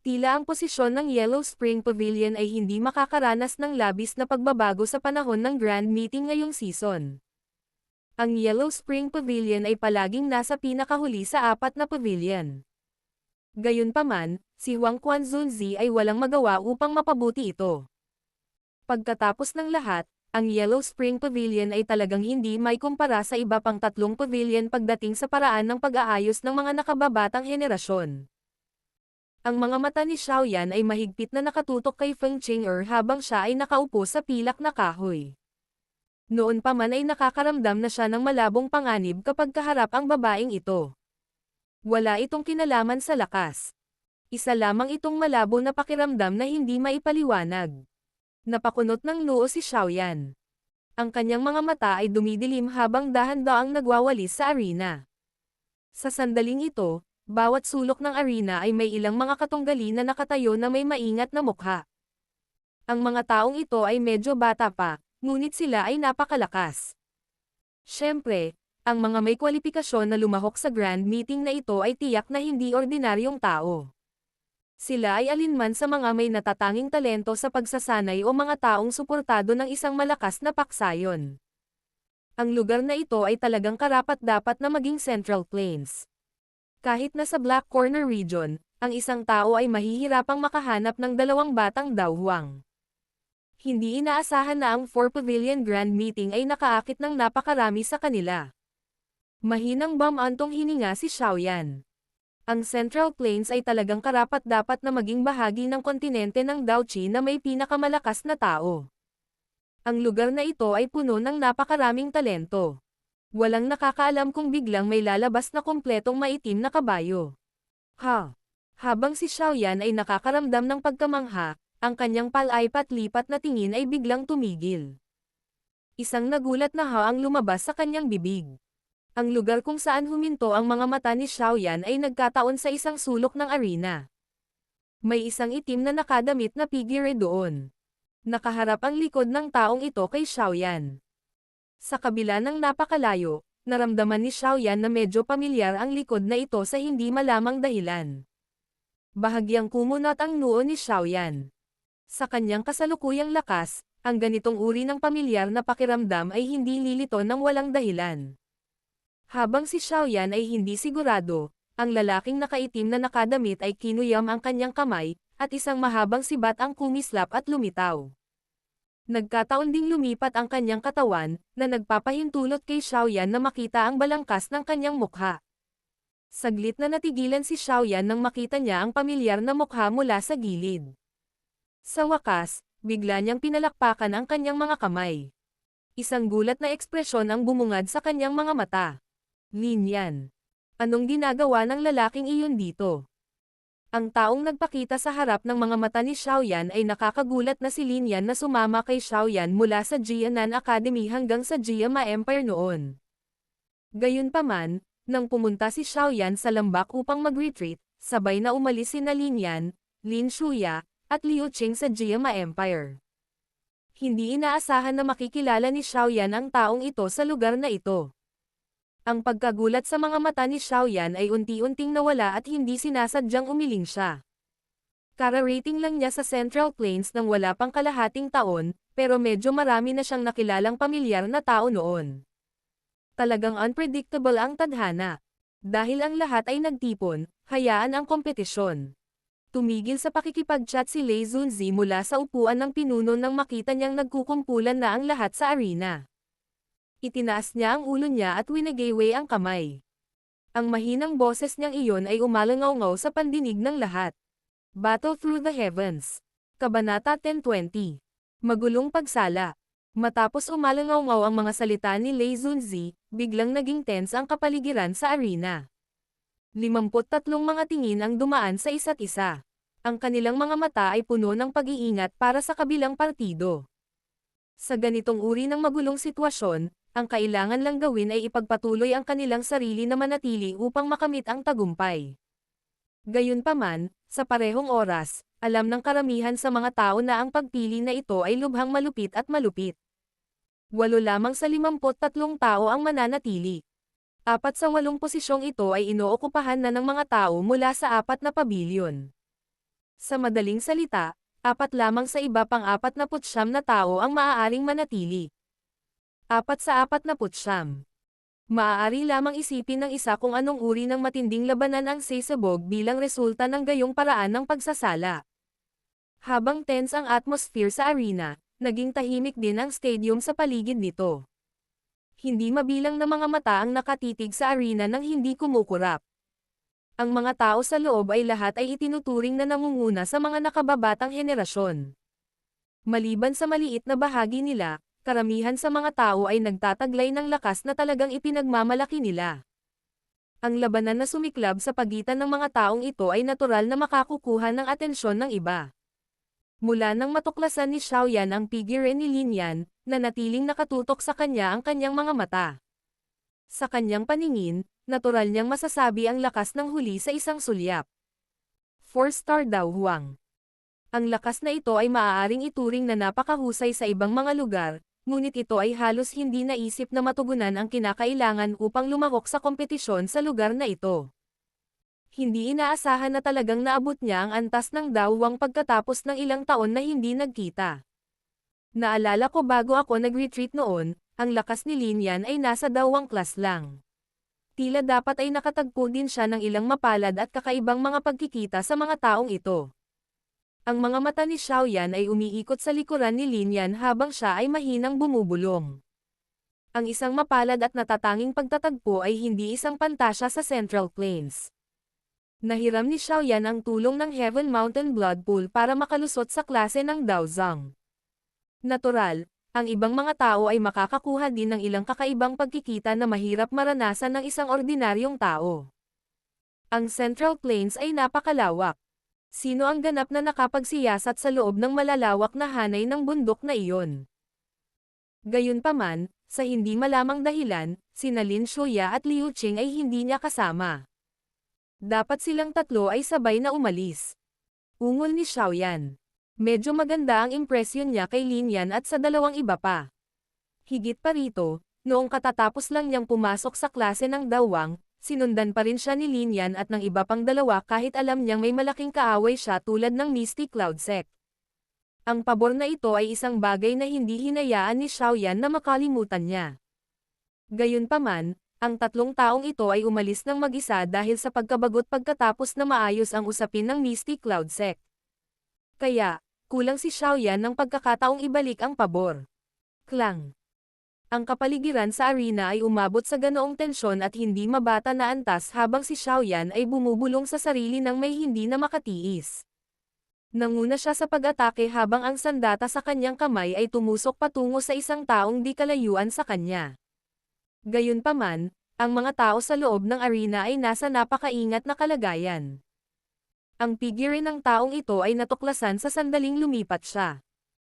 Tila ang posisyon ng Yellow Spring Pavilion ay hindi makakaranas ng labis na pagbabago sa panahon ng Grand Meeting ngayong season. Ang Yellow Spring Pavilion ay palaging nasa pinakahuli sa apat na pavilion. Gayunpaman, si Huang Quanzunzi ay walang magawa upang mapabuti ito. Pagkatapos ng lahat, ang Yellow Spring Pavilion ay talagang hindi may kumpara sa iba pang tatlong pavilion pagdating sa paraan ng pag-aayos ng mga nakababatang henerasyon. Ang mga mata ni Xiaoyan ay mahigpit na nakatutok kay Feng Qing'er habang siya ay nakaupo sa pilak na kahoy. Noon pa man ay nakakaramdam na siya ng malabong panganib kapag kaharap ang babaeng ito. Wala itong kinalaman sa lakas. Isa lamang itong malabo na pakiramdam na hindi maipaliwanag. Napakunot ng noo si Xiaoyan. Ang kanyang mga mata ay dumidilim habang dahan-daang nagwawalis sa arena. Sa sandaling ito, bawat sulok ng arena ay may ilang mga katunggali na nakatayo na may maingat na mukha. Ang mga taong ito ay medyo bata pa, ngunit sila ay napakalakas. Siyempre, ang mga may kwalipikasyon na lumahok sa Grand Meeting na ito ay tiyak na hindi ordinaryong tao. Sila ay alinman sa mga may natatanging talento sa pagsasanay o mga taong suportado ng isang malakas na paksayon. Ang lugar na ito ay talagang karapat-dapat na maging Central Plains. Kahit na sa Black Corner region, ang isang tao ay mahihirapang makahanap ng dalawang batang dawhuang. Hindi inaasahan na ang 4 Pavilion Grand Meeting ay nakaakit ng napakarami sa kanila. Mahinang bumantong hininga si Xiaoyan. Ang Central Plains ay talagang karapat-dapat na maging bahagi ng kontinente ng Daoqi na may pinakamalakas na tao. Ang lugar na ito ay puno ng napakaraming talento. Walang nakakaalam kung biglang may lalabas na kumpletong maitim na kabayo. Habang si Xiaoyan ay nakakaramdam ng pagkamangha, ang kanyang palay-pat-lipat na tingin ay biglang tumigil. Isang nagulat na ang lumabas sa kanyang bibig. Ang lugar kung saan huminto ang mga mata ni Xiaoyan ay nagkataon sa isang sulok ng arena. May isang itim na nakadamit na figure doon. Nakaharap ang likod ng taong ito kay Xiaoyan. Sa kabila ng napakalayo, naramdaman ni Xiaoyan na medyo pamilyar ang likod na ito sa hindi malamang dahilan. Bahagyang kumunot ang noo ni Xiaoyan. Sa kanyang kasalukuyang lakas, ang ganitong uri ng pamilyar na pakiramdam ay hindi lilito ng walang dahilan. Habang si Xiaoyan ay hindi sigurado, ang lalaking nakaitim na nakadamit ay kinuyam ang kanyang kamay, at isang mahabang sibat ang kumislap at lumitaw. Nagkataon ding lumipat ang kanyang katawan, na nagpapahintulot kay Xiaoyan na makita ang balangkas ng kanyang mukha. Saglit na natigilan si Xiaoyan nang makita niya ang pamilyar na mukha mula sa gilid. Sa wakas, bigla niyang pinalakpakan ang kanyang mga kamay. Isang gulat na ekspresyon ang bumungad sa kanyang mga mata. Lin Yan. Anong ginagawa ng lalaking iyon dito? Ang taong nagpakita sa harap ng mga mata ni Xiaoyan ay nakakagulat na si Lin Yan na sumama kay Xiaoyan mula sa Jianan Academy hanggang sa Jiama Empire noon. Gayunpaman, nang pumunta si Xiaoyan sa lambak upang mag-retreat, sabay na umalis sina Lin Yan, Lin Shuya, at Liu Qing sa Jiama Empire. Hindi inaasahan na makikilala ni Xiaoyan ang taong ito sa lugar na ito. Ang pagkagulat sa mga mata ni Xiaoyan ay unti-unting nawala at hindi sinasadyang umiling siya. Kararating lang niya sa Central Plains nang wala pang kalahating taon, pero medyo marami na siyang nakilalang pamilyar na tao noon. Talagang unpredictable ang tadhana. Dahil ang lahat ay nagtipon, hayaan ang kompetisyon. Tumigil sa pakikipag-chat si Lei Zunzi mula sa upuan ng pinuno nang makita niyang nagkukumpulan na ang lahat sa arena. Itinaas niya ang ulo niya at winagayway ang kamay. Ang mahinang boses niyang iyon ay umalangaw-ngaw sa pandinig ng lahat. Battle Through the Heavens. Kabanata 10:20. Magulong pagsala. Matapos umalangaw-ngaw ang mga salita ni Lei Zunzi, biglang naging tense ang kapaligiran sa arena. 53 mga tingin ang dumaan sa isa't isa. Ang kanilang mga mata ay puno ng pag-iingat para sa kabilang partido. Sa ganitong uri ng magulong sitwasyon, ang kailangan lang gawin ay ipagpatuloy ang kanilang sarili na manatili upang makamit ang tagumpay. Gayunpaman, sa parehong oras, alam ng karamihan sa mga tao na ang pagpili na ito ay lubhang malupit at malupit. 8 lamang sa 53 tao ang mananatili. 4 sa 8 posisyong ito ay inookupahan na ng mga tao mula sa 4 na pabilyon. Sa madaling salita, 4 lamang sa iba pang 49 na tao ang maaaring manatili. 4 sa 49. Maaari lamang isipin ng isa kung anong uri ng matinding labanan ang sisabog bilang resulta ng gayong paraan ng pagsasala. Habang tense ang atmosphere sa arena, naging tahimik din ang stadium sa paligid nito. Hindi mabilang na mga mata ang nakatitig sa arena nang hindi kumukurap. Ang mga tao sa loob ay lahat ay itinuturing na nangunguna sa mga nakababatang henerasyon. Maliban sa maliit na bahagi nila, karamihan sa mga tao ay nagtataglay ng lakas na talagang ipinagmamalaki nila. Ang labanan na sumiklab sa pagitan ng mga taong ito ay natural na makakukuha ng atensyon ng iba. Mula nang matuklasan ni Xiaoyan ang figure ni Lin Yan, na natiling nakatutok sa kanya ang kanyang mga mata. Sa kanyang paningin, natural niyang masasabi ang lakas ng huli sa isang sulyap. 4-star daw Huang. Ang lakas na ito ay maaaring ituring na napakahusay sa ibang mga lugar, ngunit ito ay halos hindi naisip na matugunan ang kinakailangan upang lumakok sa kompetisyon sa lugar na ito. Hindi inaasahan na talagang naabot niya ang antas ng Daw Huang pagkatapos ng ilang taon na hindi nagkita. Naalala ko bago ako nag-retreat noon, ang lakas ni Lin Yan ay nasa Daw Huang class lang. Tila dapat ay nakatagpo din siya ng ilang mapalad at kakaibang mga pagkikita sa mga taong ito. Ang mga mata ni Xiaoyan ay umiikot sa likuran ni Lin Yan habang siya ay mahinang bumubulong. Ang isang mapalad at natatanging pagtatagpo ay hindi isang pantasya sa Central Plains. Nahiram ni Xiaoyan ang tulong ng Heaven Mountain Blood Pool para makalusot sa klase ng Daozang. Natural, ang ibang mga tao ay makakakuha din ng ilang kakaibang pagkikita na mahirap maranasan ng isang ordinaryong tao. Ang Central Plains ay napakalawak. Sino ang ganap na nakapagsiyasat sa loob ng malalawak na hanay ng bundok na iyon? Gayunpaman, sa hindi malamang dahilan, sina Lin Shuya at Liu Qing ay hindi niya kasama. Dapat silang tatlo ay sabay na umalis. Ungol ni Xiaoyan. Medyo maganda ang impresyon niya kay Lin Yan at sa dalawang iba pa. Higit pa rito, noong katatapos lang niyang pumasok sa klase ng Daw Huang, sinundan pa rin siya ni Lin Yan at ng iba pang dalawa kahit alam niyang may malaking kaaway siya tulad ng Misty Cloud Sect. Ang pabor na ito ay isang bagay na hindi hinayaan ni Xiaoyan na makalimutan niya. Gayunpaman, ang tatlong taong ito ay umalis ng mag-isa dahil sa pagkabagot pagkatapos na maayos ang usapin ng Misty Cloud Sect. Kaya, kulang si Xiaoyan ng pagkakataong ibalik ang pabor. Klang. Ang kapaligiran sa arena ay umabot sa ganoong tensyon at hindi mabata na antas habang si Xiaoyan ay bumubulong sa sarili ng may hindi na makatiis. Nanguna siya sa pag-atake habang ang sandata sa kanyang kamay ay tumusok patungo sa isang taong di kalayuan sa kanya. Gayunpaman, ang mga tao sa loob ng arena ay nasa napakaingat na kalagayan. Ang figure ng taong ito ay natuklasan sa sandaling lumipat siya.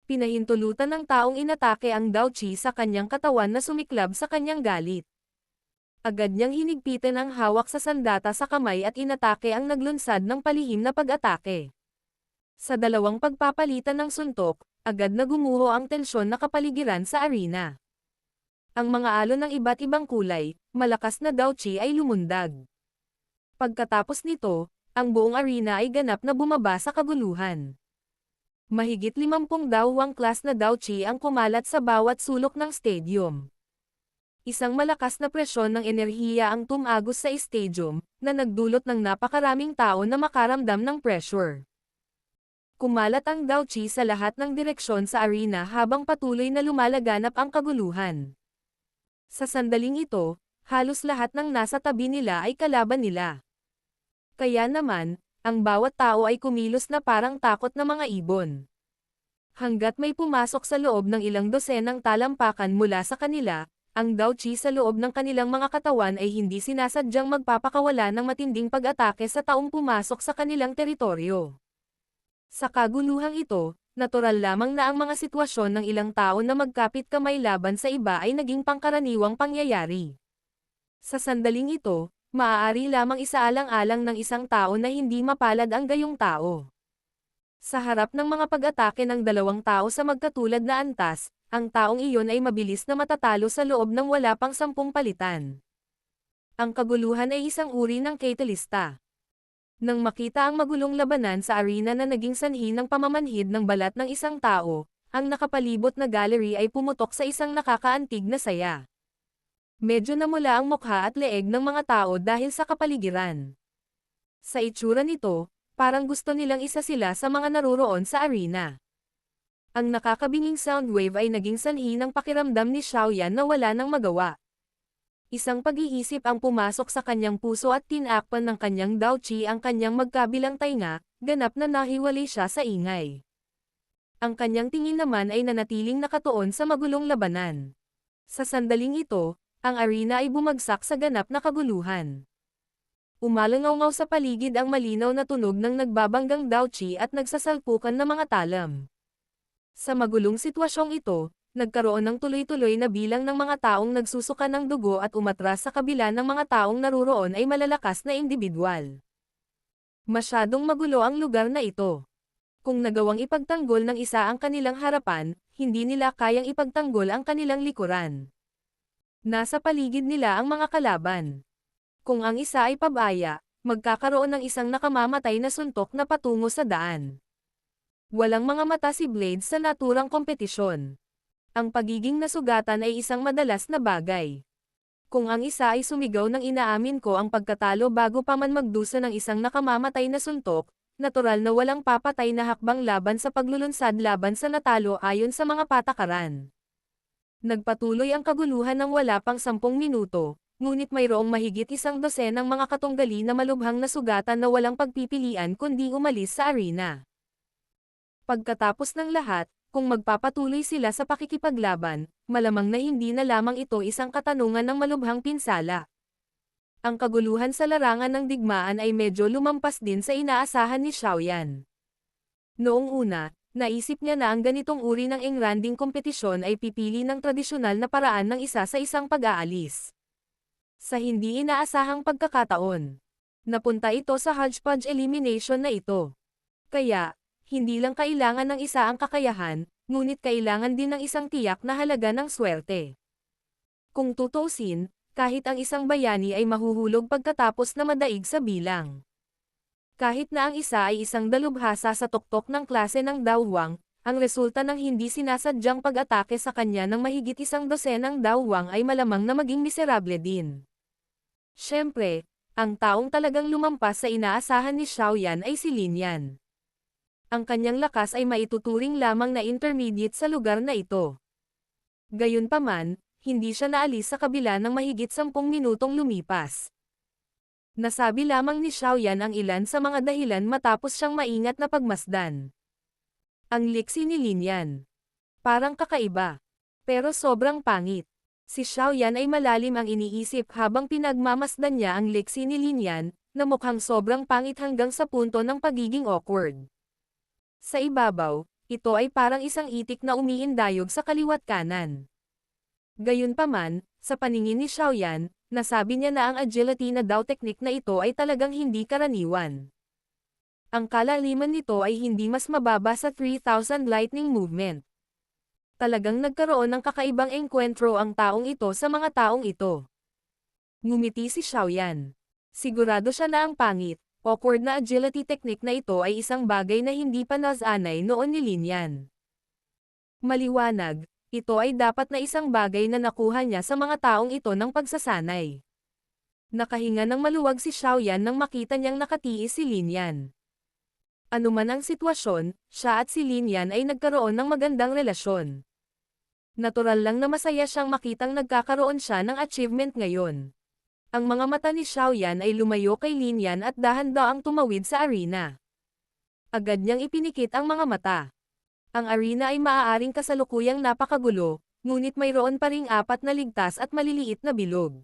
Pinahintulutan ng taong inatake ang Dao Qi sa kanyang katawan na sumiklab sa kanyang galit. Agad niyang hinigpitan ang hawak sa sandata sa kamay at inatake ang naglunsad ng palihim na pag-atake. Sa dalawang pagpapalitan ng suntok, agad na gumuho ang tensyon na kapaligiran sa arena. Ang mga alon ng iba't ibang kulay, malakas na Dao Qi ay lumundag. Pagkatapos nito, ang buong arena ay ganap na bumaba sa kaguluhan. Mahigit 50 Dao Huang class na Dao Qi ang kumalat sa bawat sulok ng stadium. Isang malakas na presyon ng enerhiya ang tumagos sa stadium, na nagdulot ng napakaraming tao na makaramdam ng pressure. Kumalat ang Dao Qi sa lahat ng direksyon sa arena habang patuloy na lumalaganap ang kaguluhan. Sa sandaling ito, halos lahat ng nasa tabi nila ay kalaban nila. Kaya naman, ang bawat tao ay kumilos na parang takot na mga ibon. Hanggat may pumasok sa loob ng ilang dosenang talampakan mula sa kanila, ang Dao Qi sa loob ng kanilang mga katawan ay hindi sinasadyang magpapakawala ng matinding pag-atake sa taong pumasok sa kanilang teritoryo. Sa kaguluhang ito, natural lamang na ang mga sitwasyon ng ilang tao na magkapit kamay laban sa iba ay naging pangkaraniwang pangyayari. Sa sandaling ito, maaari lamang isaalang-alang ng isang tao na hindi mapalad ang gayong tao. Sa harap ng mga pag-atake ng dalawang tao sa magkatulad na antas, ang taong iyon ay mabilis na matatalo sa loob ng wala pang 10 palitan. Ang kaguluhan ay isang uri ng catalysta. Nang makita ang magulong labanan sa arena na naging sanhi ng pamamanhid ng balat ng isang tao, ang nakapalibot na gallery ay pumutok sa isang nakakaantig na saya. Medyo namula ang mukha at leeg ng mga tao dahil sa kapaligiran. Sa itsura nito, parang gusto nilang isa sila sa mga naruroon sa arena. Ang nakakabinging soundwave ay naging sanhi ng pakiramdam ni Xiaoyan na wala nang magawa. Isang pag-iisip ang pumasok sa kanyang puso at tinakpan ng kanyang Daochi ang kanyang magkabilang tainga, ganap na nahiwalay siya sa ingay. Ang kanyang tingin naman ay nanatiling nakatuon sa magulong labanan. Sa sandaling ito, ang arena ay bumagsak sa ganap na kaguluhan. Umalangaw-ngaw sa paligid ang malinaw na tunog ng nagbabanggang Daochi at nagsasalpukan na mga talam. Sa magulong sitwasyong ito, nagkaroon ng tuloy-tuloy na bilang ng mga taong nagsusuka ng dugo at umatras sa kabila ng mga taong naruroon ay malalakas na individual. Masyadong magulo ang lugar na ito. Kung nagawang ipagtanggol ng isa ang kanilang harapan, hindi nila kayang ipagtanggol ang kanilang likuran. Nasa paligid nila ang mga kalaban. Kung ang isa ay pabaya, magkakaroon ng isang nakamamatay na suntok na patungo sa daan. Walang mga mata si Blades sa naturang kompetisyon. Ang pagiging nasugatan ay isang madalas na bagay. Kung ang isa ay sumigaw ng inaamin ko ang pagkatalo bago pa man magdusa ng isang nakamamatay na suntok, natural na walang papatay na hakbang laban sa paglulunsad laban sa natalo ayon sa mga patakaran. Nagpatuloy ang kaguluhan ng wala pang 10 minuto, ngunit mayroong mahigit 12 mga katunggali na malubhang nasugatan na walang pagpipilian kundi umalis sa arena. Pagkatapos ng lahat, kung magpapatuloy sila sa pakikipaglaban, malamang na hindi na lamang ito isang katanungan ng malubhang pinsala. Ang kaguluhan sa larangan ng digmaan ay medyo lumampas din sa inaasahan ni Xiaoyan. Noong una, naisip niya na ang ganitong uri ng engranding kompetisyon ay pipili ng tradisyonal na paraan ng isa sa isang pag-aalis. Sa hindi inaasahang pagkakataon, napunta ito sa hodgepodge elimination na ito. Kaya, hindi lang kailangan ng isa ang kakayahan, ngunit kailangan din ng isang tiyak na halaga ng swerte. Kung tutuusin, kahit ang isang bayani ay mahuhulog pagkatapos na madaig sa bilang. Kahit na ang isa ay isang dalubhasa sa tuktok ng klase ng Daohuang, ang resulta ng hindi sinasadyang pag-atake sa kanya ng mahigit 12 Daohuang ay malamang na maging miserable din. Siyempre, ang taong talagang lumampas sa inaasahan ni Xiaoyan ay si Lin Yan. Ang kanyang lakas ay maituturing lamang na intermediate sa lugar na ito. Gayunpaman, hindi siya naalis sa kabila ng mahigit 10 minutong lumipas. Nasabi lamang ni Xiaoyan ang ilan sa mga dahilan matapos siyang maingat na pagmasdan. Ang liksi ni Lin Yan. Parang kakaiba. Pero sobrang pangit. Si Xiaoyan ay malalim ang iniisip habang pinagmamasdan niya ang liksi ni Lin Yan, na mukhang sobrang pangit hanggang sa punto ng pagiging awkward. Sa ibabaw, ito ay parang isang itik na umiindayog sa kaliwat kanan. Gayunpaman, sa paningin ni Xiaoyan, nasabi niya na ang agility na Dao technique na ito ay talagang hindi karaniwan. Ang kalaliman nito ay hindi mas mababa sa 3,000 lightning movement. Talagang nagkaroon ng kakaibang engkwentro ang taong ito sa mga taong ito. Ngumiti si Xiaoyan. Sigurado siya na ang pangit, awkward na agility technique na ito ay isang bagay na hindi pa nasanay noon ni Lin Yan. Maliwanag, ito ay dapat na isang bagay na nakuha niya sa mga taong ito ng pagsasanay. Nakahinga ng maluwag si Xiaoyan nang makita niyang nakatiis si Lin Yan. Anuman ang sitwasyon, siya at si Lin Yan ay nagkaroon ng magandang relasyon. Natural lang na masaya siyang makitang nagkakaroon siya ng achievement ngayon. Ang mga mata ni Xiaoyan ay lumayo kay Lin Yan at dahan-daang tumawid sa arena. Agad niyang ipinikit ang mga mata. Ang arena ay maaaring kasalukuyang napakagulo, ngunit mayroon pa ring 4 na ligtas at maliliit na bilog.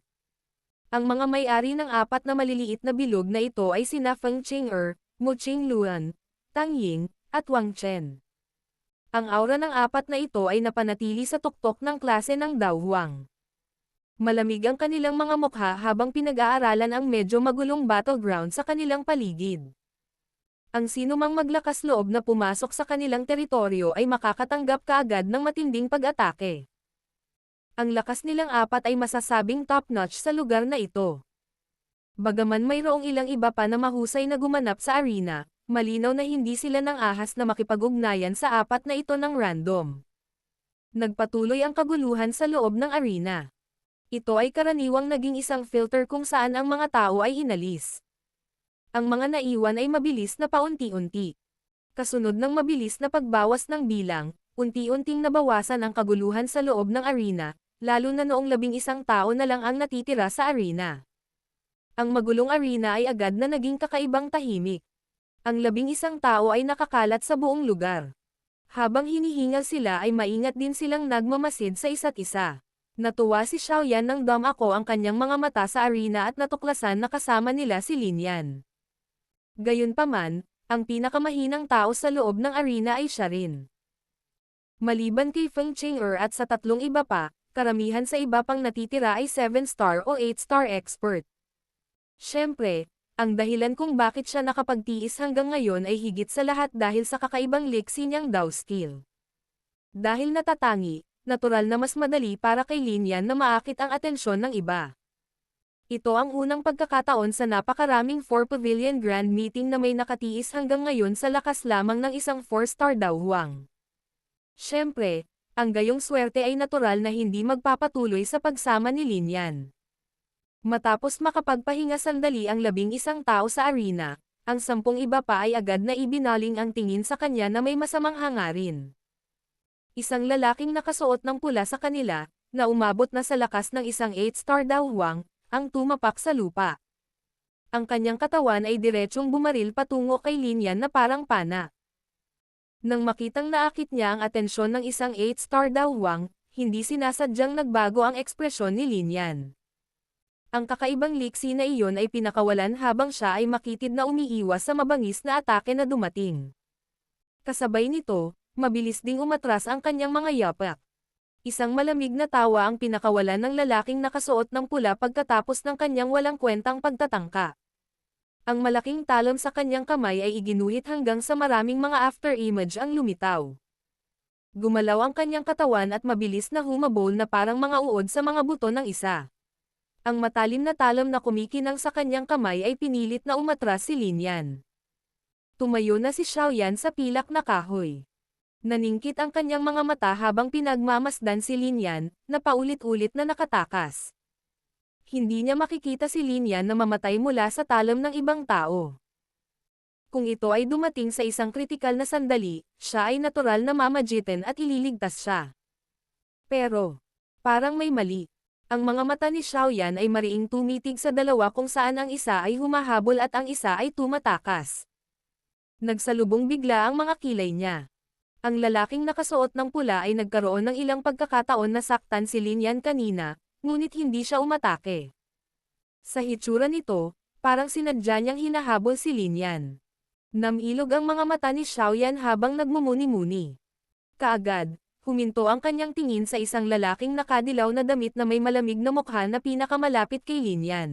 Ang mga may-ari ng 4 na maliliit na bilog na ito ay sina Feng Qing'er, Mu Qingluan, Tang Ying, at Wang Chen. Ang aura ng 4 na ito ay napanatili sa tuktok ng klase ng Daohuang. Malamig ang kanilang mga mukha habang pinag-aaralan ang medyo magulong battleground sa kanilang paligid. Ang sinumang maglakas loob na pumasok sa kanilang teritoryo ay makakatanggap kaagad ng matinding pag-atake. Ang lakas nilang 4 ay masasabing top-notch sa lugar na ito. Bagaman mayroong ilang iba pa na mahusay na gumanap sa arena, malinaw na hindi sila nang ahas na makipag-ugnayan sa apat na ito ng random. Nagpatuloy ang kaguluhan sa loob ng arena. Ito ay karaniwang naging isang filter kung saan ang mga tao ay inalis. Ang mga naiwan ay mabilis na paunti-unti. Kasunod ng mabilis na pagbawas ng bilang, unti-unting nabawasan ang kaguluhan sa loob ng arena, lalo na noong 11 tao na lang ang natitira sa arena. Ang magulong arena ay agad na naging kakaibang tahimik. Ang 11 tao ay nakakalat sa buong lugar. Habang hinihingal sila ay maingat din silang nagmamasid sa isa't isa. Natuwa si Xiaoyan nang dumako ang kanyang mga mata sa arena at natuklasan na kasama nila si Lin Yan. Gayunpaman, ang pinakamahinang tao sa loob ng arena ay siya rin. Maliban kay Feng Chang'er at sa tatlong iba pa, karamihan sa iba pang natitira ay 7-star o 8-star expert. Siyempre, ang dahilan kung bakit siya nakapagtiis hanggang ngayon ay higit sa lahat dahil sa kakaibang liksi niyang Dao skill. Dahil natatangi, natural na mas madali para kay Lin Yan na maakit ang atensyon ng iba. Ito ang unang pagkakataon sa napakaraming 4-pavilion grand meeting na may nakatiis hanggang ngayon sa lakas lamang ng isang 4-star Dao Huang. Siyempre, ang gayong swerte ay natural na hindi magpapatuloy sa pagsama ni Lin Yan. Matapos makapagpahinga sandali ang 11 tao sa arena, ang 10 iba pa ay agad na ibinaling ang tingin sa kanya na may masamang hangarin. Isang lalaking nakasuot ng pula sa kanila, na umabot na sa lakas ng isang 8-star Dao Huang, ang tumapak sa lupa. Ang kanyang katawan ay diretsyong bumaril patungo kay Lin Yan na parang pana. Nang makitang naakit niya ang atensyon ng isang 8-star Dao Huang, hindi sinasadyang nagbago ang ekspresyon ni Lin Yan. Ang kakaibang liksi na iyon ay pinakawalan habang siya ay makitid na umiiwas sa mabangis na atake na dumating. Kasabay nito, mabilis ding umatras ang kanyang mga yapak. Isang malamig na tawa ang pinakawalan ng lalaking nakasuot ng pula pagkatapos ng kanyang walang kwentang pagtatangka. Ang malaking talon sa kanyang kamay ay iginuhit hanggang sa maraming mga afterimage ang lumitaw. Gumalaw ang kanyang katawan at mabilis na humabol na parang mga uod sa mga buto ng isa. Ang matalim na talon na kumikinang sa kanyang kamay ay pinilit na umatras si Lin Yan. Tumayo na si Xiaoyan sa pilak na kahoy. Naningkit ang kanyang mga mata habang pinagmamasdan si Lin Yan, na paulit-ulit na nakatakas. Hindi niya makikita si Lin Yan na mamatay mula sa talon ng ibang tao. Kung ito ay dumating sa isang kritikal na sandali, siya ay natural na mamagitin at ililigtas siya. Pero, parang may mali. Ang mga mata ni Xiaoyan ay mariing tumitig sa dalawa kung saan ang isa ay humahabol at ang isa ay tumatakas. Nagsalubong bigla ang mga kilay niya. Ang lalaking nakasuot ng pula ay nagkaroon ng ilang pagkakataon na saktan si Lin Yan kanina, ngunit hindi siya umatake. Sa hitsura nito, parang sinadya niyang hinahabol si Lin Yan. Namilog ang mga mata ni Xiaoyan habang nagmumuni-muni. Kaagad, huminto ang kanyang tingin sa isang lalaking nakadilaw na damit na may malamig na mukha na pinakamalapit kay Lin Yan.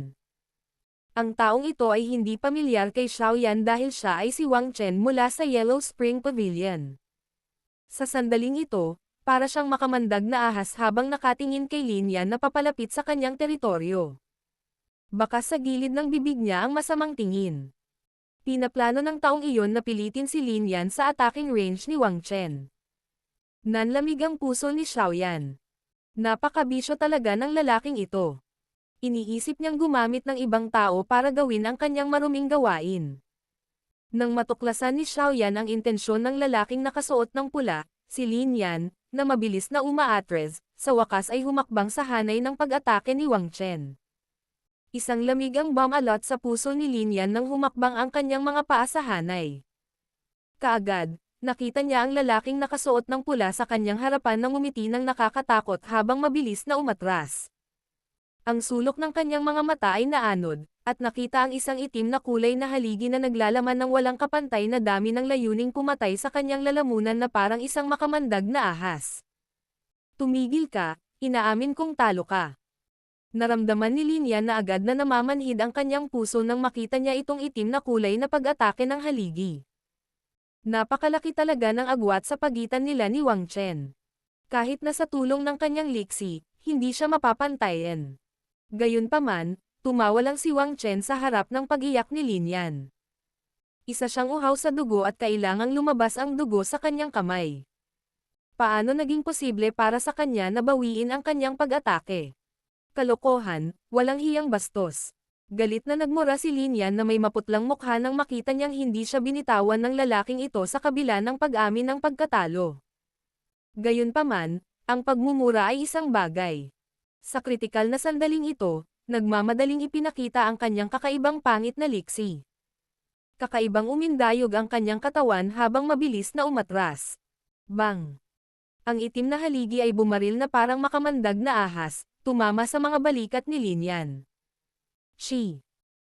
Ang taong ito ay hindi pamilyar kay Xiaoyan dahil siya ay si Wang Chen mula sa Yellow Spring Pavilion. Sa sandaling ito, para siyang makamandag na ahas habang nakatingin kay Lin Yan na papalapit sa kanyang teritoryo. Baka sa gilid ng bibig niya ang masamang tingin. Pinaplano ng taong iyon na pilitin si Lin Yan sa attacking range ni Wang Chen. Nanlamig ang puso ni Xiaoyan. Napakabisyo talaga ng lalaking ito. Iniisip niyang gumamit ng ibang tao para gawin ang kanyang maruming gawain. Nang matuklasan ni Xiaoyan ang intensyon ng lalaking nakasuot ng pula, si Lin Yan, na mabilis na umaatres, sa wakas ay humakbang sa hanay ng pag-atake ni Wang Chen. Isang lamig ang bumalot sa puso ni Lin Yan nang humakbang ang kanyang mga paa sa hanay. Kaagad, nakita niya ang lalaking nakasuot ng pula sa kanyang harapan na ngumiti ng nakakatakot habang mabilis na umatras. Ang sulok ng kanyang mga mata ay naanod, at nakita ang isang itim na kulay na haligi na naglalaman ng walang kapantay na dami ng layuning pumatay sa kanyang lalamunan na parang isang makamandag na ahas. Tumigil ka, inaamin kong talo ka. Naramdaman ni Lin Yan na agad na namamanhid ang kanyang puso nang makita niya itong itim na kulay na pag-atake ng haligi. Napakalaki talaga ng agwat sa pagitan nila ni Wang Chen. Kahit na sa tulong ng kanyang liksi, hindi siya mapapantayan. Gayunpaman, tumawa lang si Wang Chen sa harap ng pag-iyak ni Lin Yan. Isa siyang uhaw sa dugo at kailangang lumabas ang dugo sa kanyang kamay. Paano naging posible para sa kanya na bawiin ang kanyang pag-atake? Kalokohan, walang hiyang bastos. Galit na nagmura si Lin Yan na may maputlang mukha nang makita niyang hindi siya binitawan ng lalaking ito sa kabila ng pag-amin ng pagkatalo. Gayunpaman, ang pagmumura ay isang bagay. Sa kritikal na sandaling ito, nagmamadaling ipinakita ang kanyang kakaibang pangit na liksi. Kakaibang umindayog ang kanyang katawan habang mabilis na umatras. Bang! Ang itim na haligi ay bumaril na parang makamandag na ahas, tumama sa mga balikat ni Lin Yan.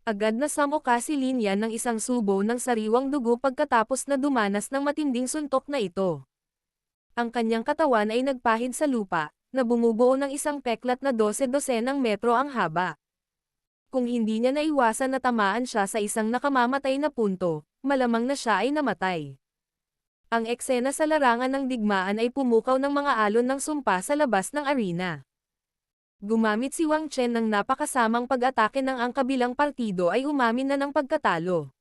Agad na samuka si Lin Yan ng isang subo ng sariwang dugo pagkatapos na dumanas ng matinding suntok na ito. Ang kanyang katawan ay nagpahid sa lupa, na bumubuo ng isang peklat na 12-dosenang metro ang haba. Kung hindi niya naiwasan na tamaan siya sa isang nakamamatay na punto, malamang na siya ay namatay. Ang eksena sa larangan ng digmaan ay pumukaw ng mga alon ng sumpa sa labas ng arena. Gumamit si Wang Chen ng napakasamang pag-atake ng ang kabilang partido ay umamin na ng pagkatalo.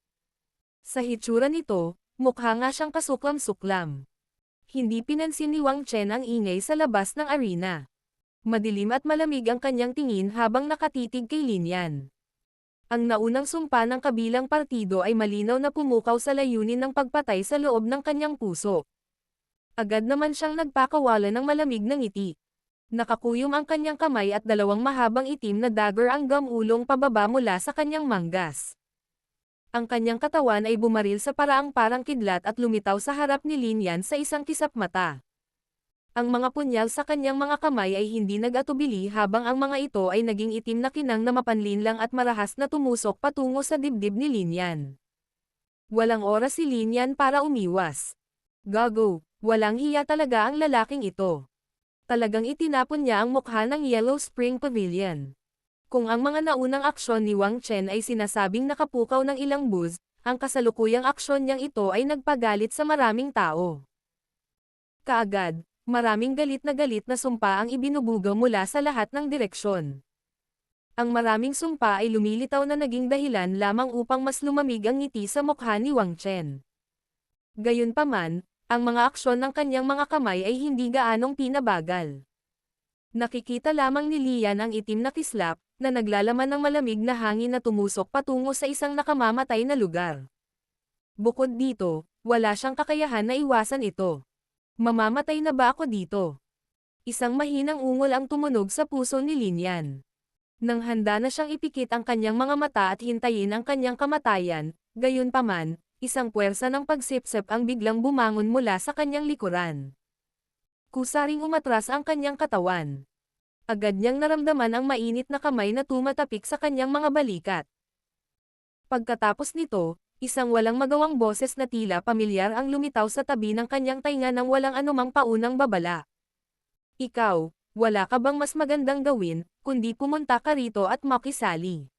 Sa hitsura nito, mukha nga siyang kasuklam-suklam. Hindi pinansin ni Wang Chen ang ingay sa labas ng arena. Madilim at malamig ang kanyang tingin habang nakatitig kay Lin Yan. Ang naunang sumpa ng kabilang partido ay malinaw na pumukaw sa layunin ng pagpatay sa loob ng kanyang puso. Agad naman siyang nagpakawala ng malamig na ngiti. Nakakuyom ang kanyang kamay at dalawang mahabang itim na dagger ang gamulong pababa mula sa kanyang manggas. Ang kanyang katawan ay bumaril sa paraang parang kidlat at lumitaw sa harap ni Lin Yan sa isang kisap mata. Ang mga punyal sa kanyang mga kamay ay hindi nag-atubili habang ang mga ito ay naging itim na kinang na mapanlinlang at marahas na tumusok patungo sa dibdib ni Lin Yan. Walang oras si Lin Yan para umiwas. Gago, walang hiya talaga ang lalaking ito. Talagang itinapon niya ang mukha ng Yellow Spring Pavilion. Kung ang mga naunang aksyon ni Wang Chen ay sinasabing nakapukaw ng ilang buzz, ang kasalukuyang aksyon niyang ito ay nagpagalit sa maraming tao. Kaagad, maraming galit na sumpa ang ibinubugaw mula sa lahat ng direksyon. Ang maraming sumpa ay lumilitaw na naging dahilan lamang upang mas lumamig ang ngiti sa mukha ni Wang Chen. Gayunpaman, ang mga aksyon ng kanyang mga kamay ay hindi gaanong pinabagal. Nakikita lamang ni Lian ang itim na kislap, na naglalaman ng malamig na hangin na tumusok patungo sa isang nakamamatay na lugar. Bukod dito, wala siyang kakayahan na iwasan ito. Mamamatay na ba ako dito? Isang mahinang ungol ang tumunog sa puso ni Lin Yan. Nang handa na siyang ipikit ang kanyang mga mata at hintayin ang kanyang kamatayan, gayunpaman, isang puwersa ng pagsipsip ang biglang bumangon mula sa kanyang likuran. Kusaring umatras ang kanyang katawan. Agad niyang naramdaman ang mainit na kamay na tumatapik sa kanyang mga balikat. Pagkatapos nito, isang walang magawang boses na tila pamilyar ang lumitaw sa tabi ng kanyang tainga nang walang anumang paunang babala. Ikaw, wala ka bang mas magandang gawin, kundi pumunta ka rito at makisali?